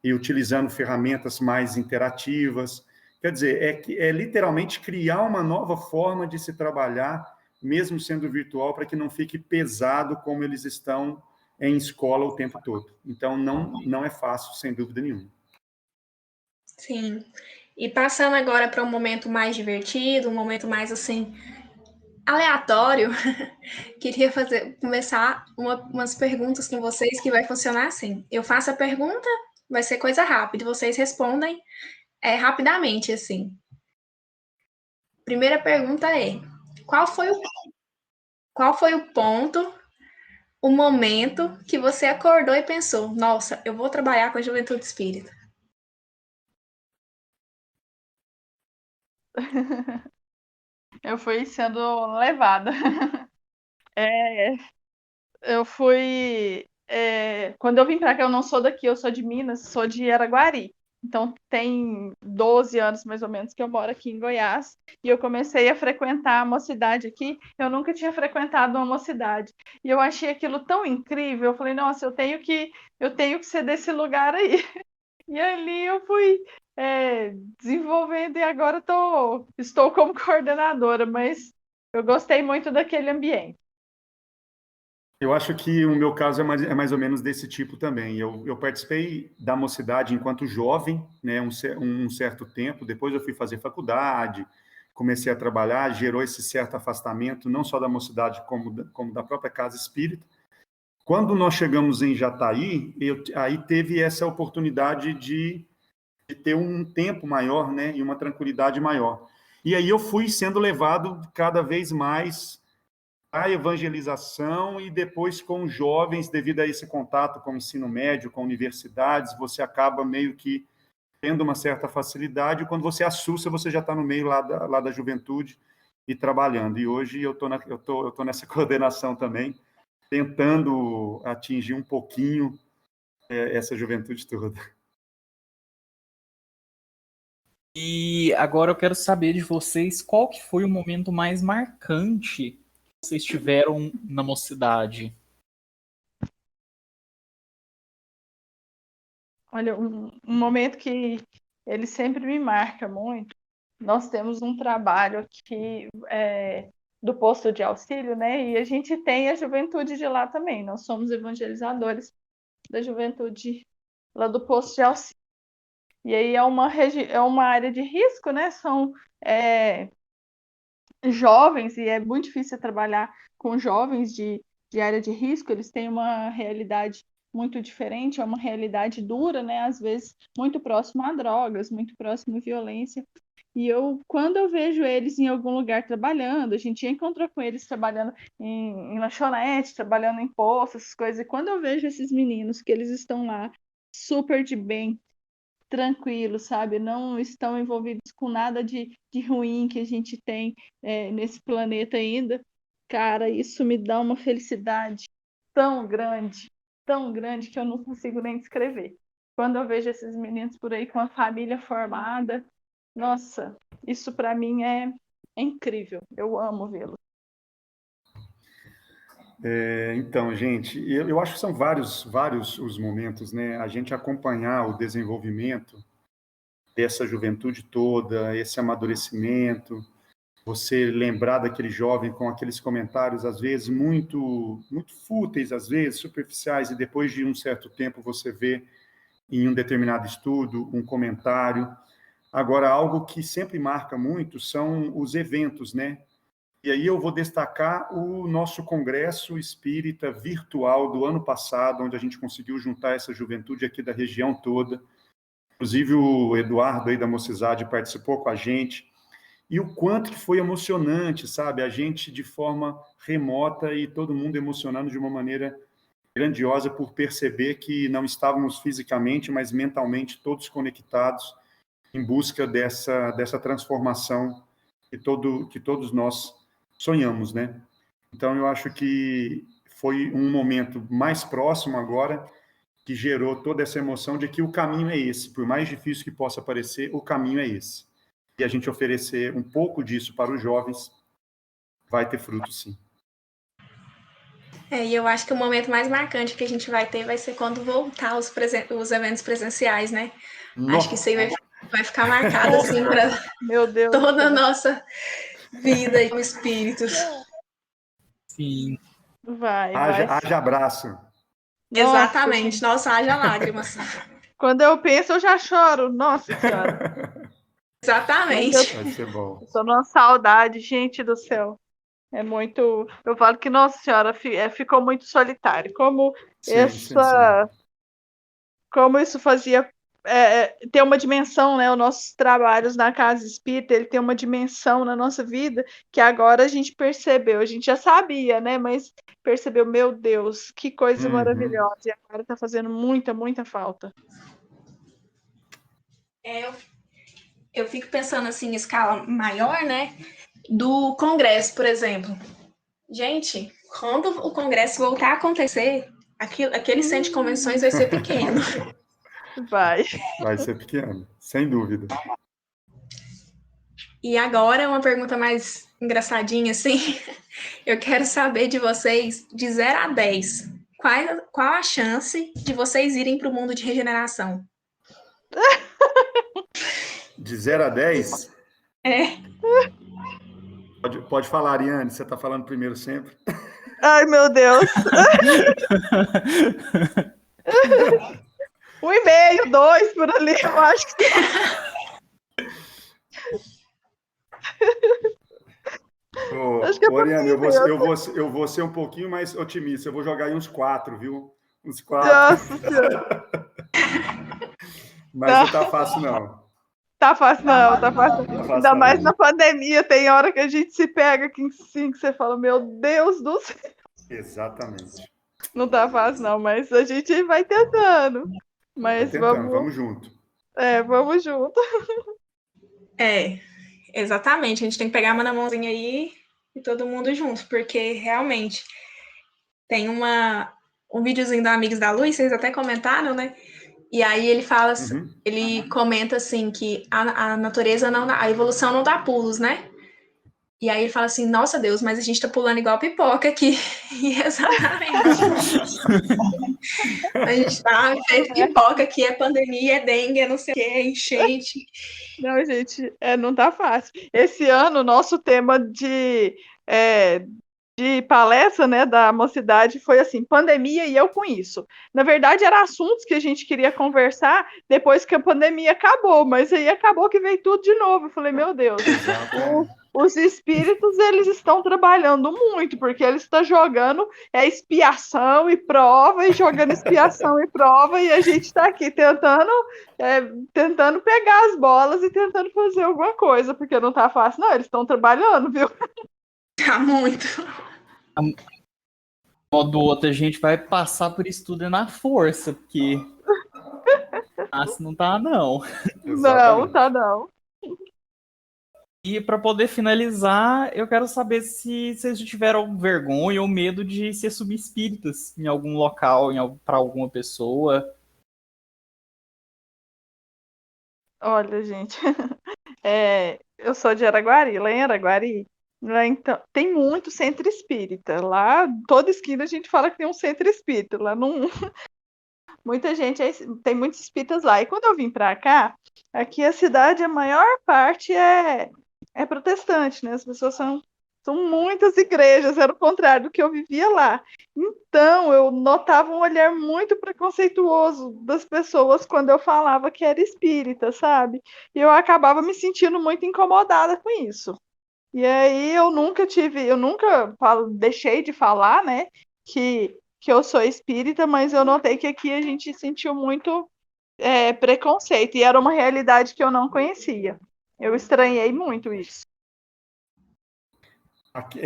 Speaker 4: E utilizando ferramentas mais interativas. Quer dizer, é literalmente criar uma nova forma de se trabalhar, mesmo sendo virtual, para que não fique pesado como eles estão em escola o tempo todo. Então, não é fácil, sem dúvida nenhuma.
Speaker 2: Sim. E passando agora para um momento mais divertido, um momento mais assim aleatório, queria começar umas perguntas com vocês que vai funcionar assim. Eu faço a pergunta, vai ser coisa rápida, vocês respondem rapidamente, assim. Primeira pergunta é: qual foi o ponto, o momento que você acordou e pensou, nossa, eu vou trabalhar com a juventude espírita?
Speaker 3: Eu fui sendo levada. É, eu fui. Quando eu vim para cá, eu não sou daqui, eu sou de Minas, sou de Araguari. Então, tem 12 anos mais ou menos que eu moro aqui em Goiás. E eu comecei a frequentar a mocidade aqui. Eu nunca tinha frequentado uma mocidade. E eu achei aquilo tão incrível. Eu falei, nossa, eu tenho que ser desse lugar aí. E ali eu fui desenvolvendo e agora estou como coordenadora, mas eu gostei muito daquele ambiente.
Speaker 4: Eu acho que o meu caso é mais ou menos desse tipo também. Eu participei da mocidade enquanto jovem, né, um certo tempo. Depois eu fui fazer faculdade, comecei a trabalhar, gerou esse certo afastamento, não só da mocidade, como da própria casa espírita. Quando nós chegamos em Jataí, aí teve essa oportunidade de ter um tempo maior, né, e uma tranquilidade maior. E aí eu fui sendo levado cada vez mais a evangelização e depois com jovens, devido a esse contato com o ensino médio, com universidades, você acaba meio que tendo uma certa facilidade, e quando você assusta, você já está no meio lá da juventude e trabalhando. E hoje eu tô nessa coordenação também, tentando atingir um pouquinho essa juventude toda.
Speaker 1: E agora eu quero saber de vocês qual que foi o momento mais marcante que vocês tiveram na mocidade.
Speaker 3: Olha, um momento que ele sempre me marca muito. Nós temos um trabalho aqui do posto de auxílio, né? E a gente tem a juventude de lá também. Nós somos evangelizadores da juventude lá do posto de auxílio. E aí é uma área de risco, né? São jovens, e é muito difícil trabalhar com jovens de área de risco. Eles têm uma realidade muito diferente, é uma realidade dura, né? Às vezes muito próximo a drogas, muito próximo à violência. E quando eu vejo eles em algum lugar trabalhando, a gente já encontrou com eles trabalhando em lanchonete, trabalhando em posto, essas coisas. E quando eu vejo esses meninos que eles estão lá super de bem, tranquilos, sabe? Não estão envolvidos com nada de ruim que a gente tem nesse planeta ainda. Cara, isso me dá uma felicidade tão grande que eu não consigo nem descrever. Quando eu vejo esses meninos por aí com a família formada, nossa, isso para mim é incrível. Eu amo vê-los.
Speaker 4: Então, gente, eu acho que são vários os momentos, né? A gente acompanhar o desenvolvimento dessa juventude toda, esse amadurecimento, você lembrar daquele jovem com aqueles comentários, às vezes, muito fúteis, às vezes, superficiais, e depois de um certo tempo você vê em um determinado estudo um comentário. Agora, algo que sempre marca muito são os eventos, né? E aí eu vou destacar o nosso congresso espírita virtual do ano passado, onde a gente conseguiu juntar essa juventude aqui da região toda. Inclusive o Eduardo aí da Mocidade participou com a gente. E o quanto que foi emocionante, sabe? A gente de forma remota e todo mundo emocionando de uma maneira grandiosa por perceber que não estávamos fisicamente, mas mentalmente todos conectados em busca dessa transformação que todos nós sonhamos, né? Então, eu acho que foi um momento mais próximo agora que gerou toda essa emoção de que o caminho é esse. Por mais difícil que possa parecer, o caminho é esse. E a gente oferecer um pouco disso para os jovens vai ter fruto, sim.
Speaker 2: E eu acho que o momento mais marcante que a gente vai ter vai ser quando voltar os eventos presenciais, né?
Speaker 4: Nossa.
Speaker 2: Acho que isso aí vai ficar marcado, assim, para toda a nossa vida como espíritos.
Speaker 1: Sim.
Speaker 3: Vai.
Speaker 4: Haja abraço.
Speaker 2: Exatamente. Nossa, haja lágrimas.
Speaker 3: Quando eu penso, eu já choro. Nossa Senhora.
Speaker 2: Exatamente.
Speaker 4: Vai ser bom.
Speaker 3: Estou numa saudade, gente do céu. É muito. Eu falo que, Nossa Senhora, ficou muito solitário. Como isso fazia ter uma dimensão, né? Os nossos trabalhos na casa espírita, ele tem uma dimensão na nossa vida que agora a gente percebeu. A gente já sabia, né? Mas percebeu, meu Deus, que coisa maravilhosa. E agora está fazendo muita, muita falta.
Speaker 2: Eu fico pensando assim, em escala maior, né? Do Congresso, por exemplo. Gente, quando o Congresso voltar a acontecer, aquele centro de convenções vai ser pequeno.
Speaker 3: Vai
Speaker 4: ser pequeno, sem dúvida.
Speaker 2: E agora, uma pergunta mais engraçadinha, assim. Eu quero saber de vocês, de 0 a 10, qual a chance de vocês irem para o mundo de regeneração?
Speaker 4: De 0 a 10? Pode falar, Ariane, você está falando primeiro sempre.
Speaker 3: Ai, meu Deus. 1,5, 2 por ali, eu acho que.
Speaker 4: Ariane, eu vou ser um pouquinho mais otimista. Eu vou jogar aí uns 4, viu? Uns 4.
Speaker 3: Nossa Senhora.
Speaker 4: Mas não tá fácil, não.
Speaker 3: Tá fácil, não. Ainda mais na pandemia, tem hora que a gente se pega aqui em 5, que você fala, meu Deus do céu.
Speaker 4: Exatamente.
Speaker 3: Não tá fácil, não, mas a gente vai tentando. Mas
Speaker 4: vamos junto.
Speaker 3: Vamos junto.
Speaker 2: Exatamente. A gente tem que pegar uma na mãozinha aí e todo mundo junto, porque realmente tem uma um videozinho do Amigos da Luz, vocês até comentaram, né? E aí ele fala, ele comenta assim que a natureza não, a evolução não dá pulos, né? E aí ele fala assim, nossa Deus, mas a gente tá pulando igual pipoca aqui. E exatamente. A gente tá feito pipoca aqui, é pandemia, é dengue, é não sei o que, é enchente.
Speaker 3: Não, gente, não tá fácil. Esse ano, o nosso tema de palestra, né, da mocidade foi assim, pandemia e eu com isso. Na verdade, eram assuntos que a gente queria conversar depois que a pandemia acabou, mas aí acabou que veio tudo de novo. Eu falei, meu Deus, os espíritos, eles estão trabalhando muito, porque eles estão jogando expiação e prova, e jogando expiação e prova, e a gente está aqui tentando pegar as bolas e tentando fazer alguma coisa, porque não tá fácil, não, eles estão trabalhando, viu?
Speaker 2: Tá muito.
Speaker 1: Modo outro, a gente vai passar por isso tudo na força, porque assim não tá, não.
Speaker 3: Não, tá não.
Speaker 1: E para poder finalizar, eu quero saber se vocês já tiveram vergonha ou medo de ser subespíritas em algum local, para alguma pessoa.
Speaker 3: Olha, gente, eu sou de Araguari, lá em Araguari, lá, então, tem muito centro espírita. Lá, toda esquina a gente fala que tem um centro espírita. Lá não. Muita gente, tem muitos espíritas lá. E quando eu vim para cá, aqui a cidade, a maior parte é protestante, né? As pessoas são muitas igrejas, era o contrário do que eu vivia lá. Então, eu notava um olhar muito preconceituoso das pessoas quando eu falava que era espírita, sabe? E eu acabava me sentindo muito incomodada com isso. E aí eu nunca deixei de falar, né, que eu sou espírita, mas eu notei que aqui a gente sentiu muito preconceito, e era uma realidade que eu não conhecia. Eu estranhei muito isso.
Speaker 4: Aqui,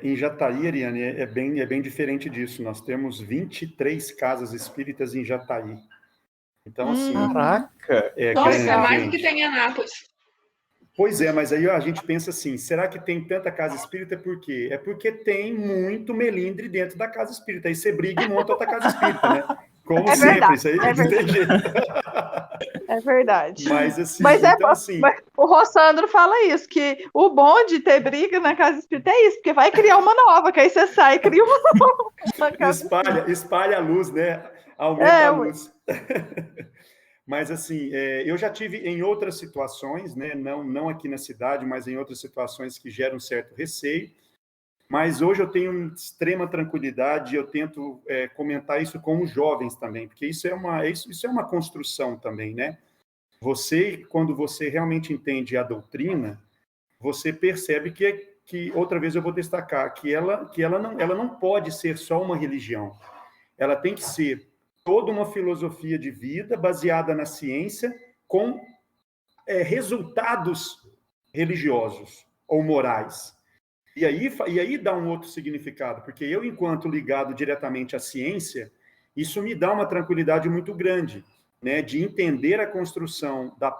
Speaker 4: em Jataí, Ariane, é bem diferente disso. Nós temos 23 casas espíritas em Jataí. Então, assim...
Speaker 1: Caraca!
Speaker 2: Nossa, é mais do que tem em Anápolis.
Speaker 4: Pois é, mas aí a gente pensa assim, será que tem tanta casa espírita por quê? É porque tem muito melindre dentro da casa espírita. Aí você briga e monta outra casa espírita, né? Como sempre, verdade, isso aí não tem jeito.
Speaker 3: É verdade.
Speaker 4: Mas assim,
Speaker 3: mas o Rossandro fala isso, que o bom de ter briga na casa espírita é isso, porque vai criar uma nova, que aí você sai e cria uma nova.
Speaker 4: Espalha a luz, né? Aumenta a luz. Mas, assim, eu já tive em outras situações, né? Não aqui na cidade, mas em outras situações que geram certo receio. Mas hoje eu tenho extrema tranquilidade, eu tento comentar isso com os jovens também, porque isso é uma construção também, né? Quando você realmente entende a doutrina, você percebe que outra vez eu vou destacar, que ela não pode ser só uma religião. Ela tem que ser toda uma filosofia de vida baseada na ciência com resultados religiosos ou morais. E aí dá um outro significado, porque eu, enquanto ligado diretamente à ciência, isso me dá uma tranquilidade muito grande, né, de entender a construção das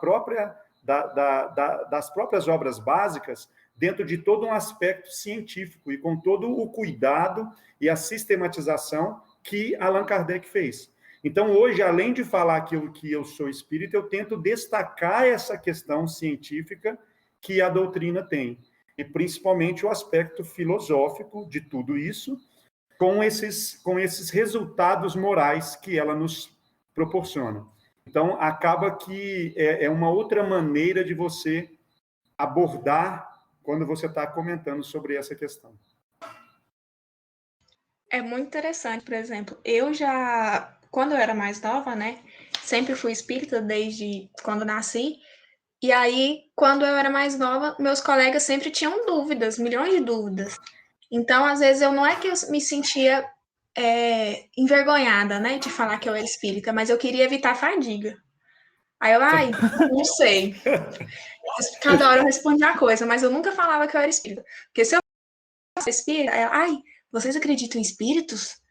Speaker 4: próprias obras básicas dentro de todo um aspecto científico e com todo o cuidado e a sistematização que Allan Kardec fez. Então, hoje, além de falar que eu sou espírita, eu tento destacar essa questão científica que a doutrina tem, e principalmente o aspecto filosófico de tudo isso, com esses resultados morais que ela nos proporciona. Então, acaba que é uma outra maneira de você abordar quando você está comentando sobre essa questão.
Speaker 2: É muito interessante, por exemplo, quando eu era mais nova, né, sempre fui espírita desde quando nasci, e aí, quando eu era mais nova, meus colegas sempre tinham dúvidas, milhões de dúvidas. Então, às vezes, não é que eu me sentia envergonhada, né, de falar que eu era espírita, mas eu queria evitar fadiga. Aí eu, não sei. Cada hora eu respondia uma coisa, mas eu nunca falava que eu era espírita. Porque se eu fosse espírita, vocês acreditam em espíritos?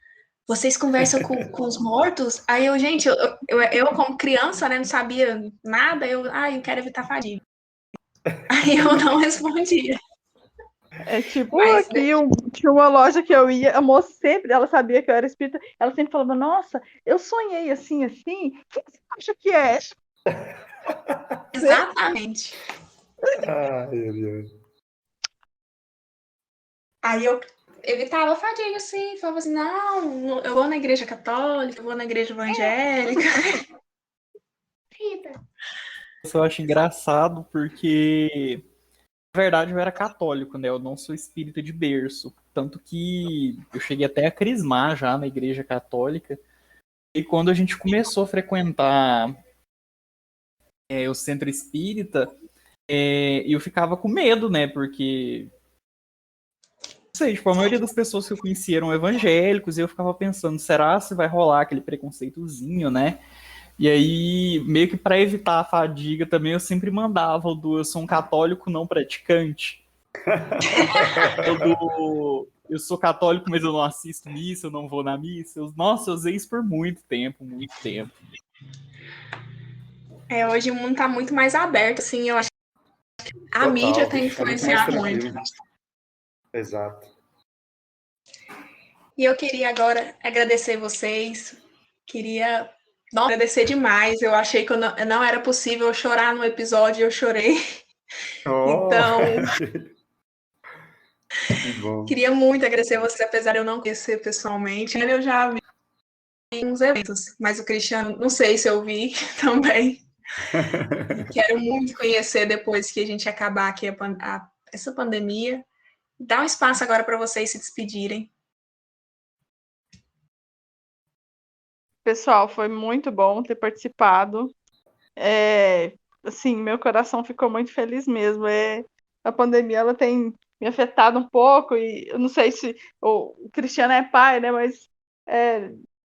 Speaker 2: Vocês conversam com os mortos? Aí eu como criança, né, não sabia nada, eu quero evitar fadiga. Aí eu não respondia.
Speaker 3: É tipo,
Speaker 2: Mas,
Speaker 3: aqui tinha uma loja que eu ia, a moça sempre, ela sabia que eu era espírita, ela sempre falava, nossa, eu sonhei assim, assim, o que você acha que é?
Speaker 2: exatamente.
Speaker 4: Ai, meu Deus.
Speaker 2: Aí eu evitava a fadiga, assim, falava assim, não, eu vou na igreja católica, eu vou na igreja evangélica.
Speaker 1: Isso eu acho engraçado porque, na verdade, eu era católico, né? Eu não sou espírita de berço. Tanto que eu cheguei até a crismar já na igreja católica. E quando a gente começou a frequentar o centro espírita, eu ficava com medo, né? Porque, não sei, tipo, a maioria das pessoas que eu conhecia eram evangélicos e eu ficava pensando, será se vai rolar aquele preconceitozinho, né? E aí, meio que para evitar a fadiga também, eu sempre mandava o do eu sou um católico não praticante. Eu sou católico, mas eu não assisto missa, eu não vou na missa. Nossa, eu usei isso por muito tempo, muito tempo.
Speaker 2: Hoje o mundo tá muito mais aberto, assim, eu acho que a mídia
Speaker 4: Total,
Speaker 2: tem
Speaker 4: vixe, tá muito mais
Speaker 2: influenciado muito.
Speaker 4: tranquilo. Exato.
Speaker 2: E eu queria agora agradecer vocês, queria agradecer demais. Eu achei que não era possível eu chorar no episódio e eu chorei.
Speaker 4: Oh,
Speaker 2: Então,
Speaker 4: que bom.
Speaker 2: queria muito agradecer vocês, apesar de eu não conhecer pessoalmente. Eu já vi em uns eventos, mas o Cristiano, não sei se eu vi também. E quero muito conhecer depois que a gente acabar aqui essa pandemia. Dá um espaço agora para vocês se despedirem.
Speaker 3: Pessoal, foi muito bom ter participado. Assim, meu coração ficou muito feliz mesmo. A pandemia ela tem me afetado um pouco e eu não sei se o Cristiano é pai, né? Mas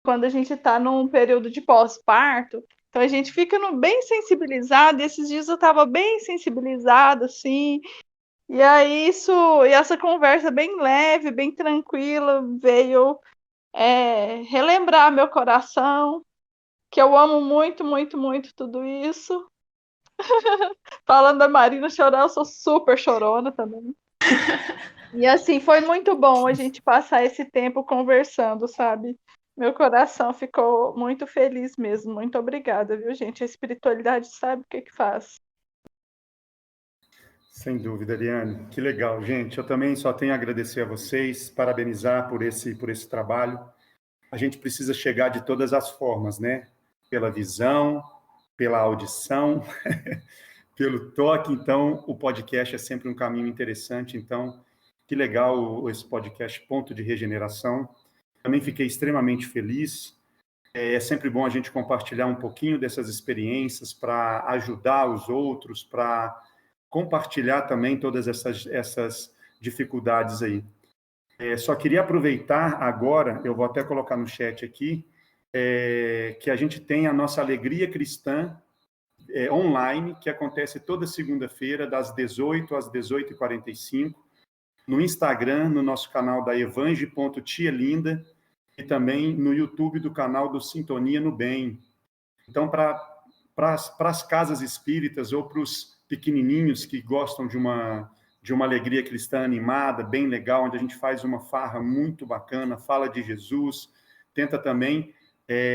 Speaker 3: quando a gente está num período de pós-parto, então a gente fica bem sensibilizado. E esses dias eu estava bem sensibilizada, assim. E aí e essa conversa bem leve, bem tranquila, veio relembrar meu coração, que eu amo muito, muito, muito tudo isso. Falando da Marina chorar, eu sou super chorona também. E assim, foi muito bom a gente passar esse tempo conversando, sabe? Meu coração ficou muito feliz mesmo. Muito obrigada, viu, gente? A espiritualidade sabe o que faz.
Speaker 4: Sem dúvida, Ariane. Que legal, gente. Eu também só tenho a agradecer a vocês, parabenizar por esse trabalho. A gente precisa chegar de todas as formas, né? Pela visão, pela audição, pelo toque. Então, o podcast é sempre um caminho interessante. Então, que legal esse podcast Ponto de Regeneração. Também fiquei extremamente feliz. É sempre bom a gente compartilhar um pouquinho dessas experiências para ajudar os outros, para compartilhar também todas essas dificuldades aí. Só queria aproveitar agora, eu vou até colocar no chat aqui, que a gente tem a nossa Alegria Cristã online, que acontece toda segunda-feira, das 18 às 18h45, no Instagram, no nosso canal da evange.tialinda, e também no YouTube do canal do Sintonia no Bem. Então, para as casas espíritas ou para os pequenininhos que gostam de uma alegria cristã animada, bem legal, onde a gente faz uma farra muito bacana, fala de Jesus, tenta também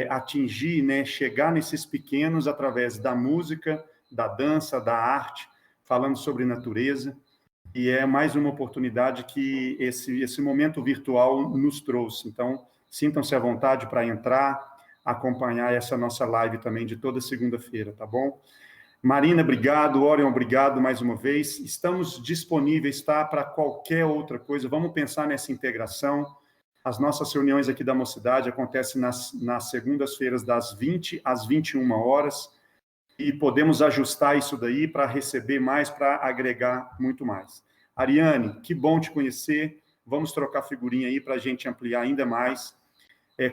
Speaker 4: atingir, né, chegar nesses pequenos através da música, da dança, da arte, falando sobre natureza. E é mais uma oportunidade que esse momento virtual nos trouxe. Então, sintam-se à vontade para entrar, acompanhar essa nossa live também de toda segunda-feira, tá bom? Marina, obrigado. Orion, obrigado mais uma vez. Estamos disponíveis, tá, para qualquer outra coisa. Vamos pensar nessa integração. As nossas reuniões aqui da Mocidade acontecem nas segundas-feiras, das 20 às 21 horas, e podemos ajustar isso daí para receber mais, para agregar muito mais. Ariane, que bom te conhecer. Vamos trocar figurinha aí para a gente ampliar ainda mais.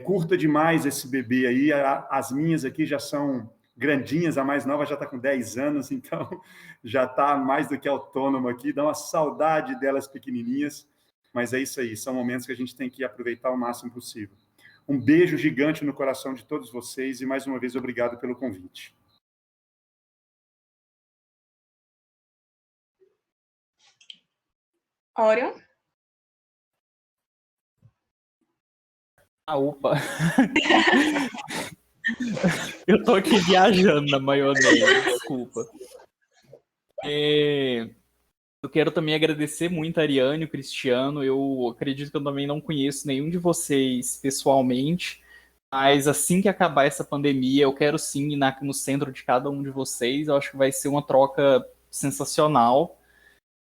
Speaker 4: Curta demais esse bebê aí. As minhas aqui já são grandinhas, a mais nova já está com 10 anos, então já está mais do que autônoma aqui. Dá uma saudade delas pequenininhas, mas é isso aí. São momentos que a gente tem que aproveitar o máximo possível. Um beijo gigante no coração de todos vocês e, mais uma vez, obrigado pelo convite.
Speaker 2: Orion.
Speaker 1: Ah, opa. Eu tô aqui viajando na maionese, desculpa. Eu quero também agradecer muito a Ariane e o Cristiano. Eu acredito que eu também não conheço nenhum de vocês pessoalmente, mas assim que acabar essa pandemia, eu quero sim ir no centro de cada um de vocês. Eu acho que vai ser uma troca sensacional.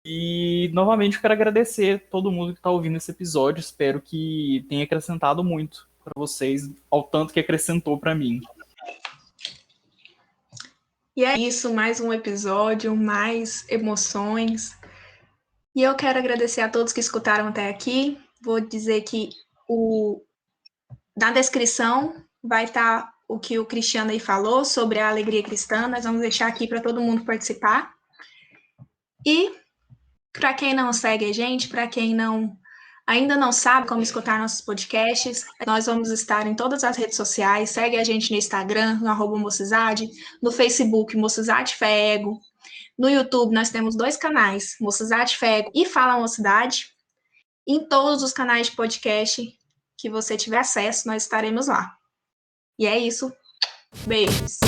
Speaker 1: E novamente eu quero agradecer todo mundo que está ouvindo esse episódio. Espero que tenha acrescentado muito para vocês, ao tanto que acrescentou para mim.
Speaker 2: E é isso, mais um episódio, mais emoções. E eu quero agradecer a todos que escutaram até aqui. Vou dizer que na descrição vai estar o que o Cristiano aí falou sobre a alegria cristã. Nós vamos deixar aqui para todo mundo participar. E para quem não segue a gente, para quem ainda não sabe como escutar nossos podcasts, nós vamos estar em todas as redes sociais. Segue a gente no Instagram, no @Mocizade, no Facebook, Mocizade Fego. No YouTube, nós temos 2 canais, Mocizade Fego e Fala Mocidade. Em todos os canais de podcast que você tiver acesso, nós estaremos lá. E é isso. Beijos.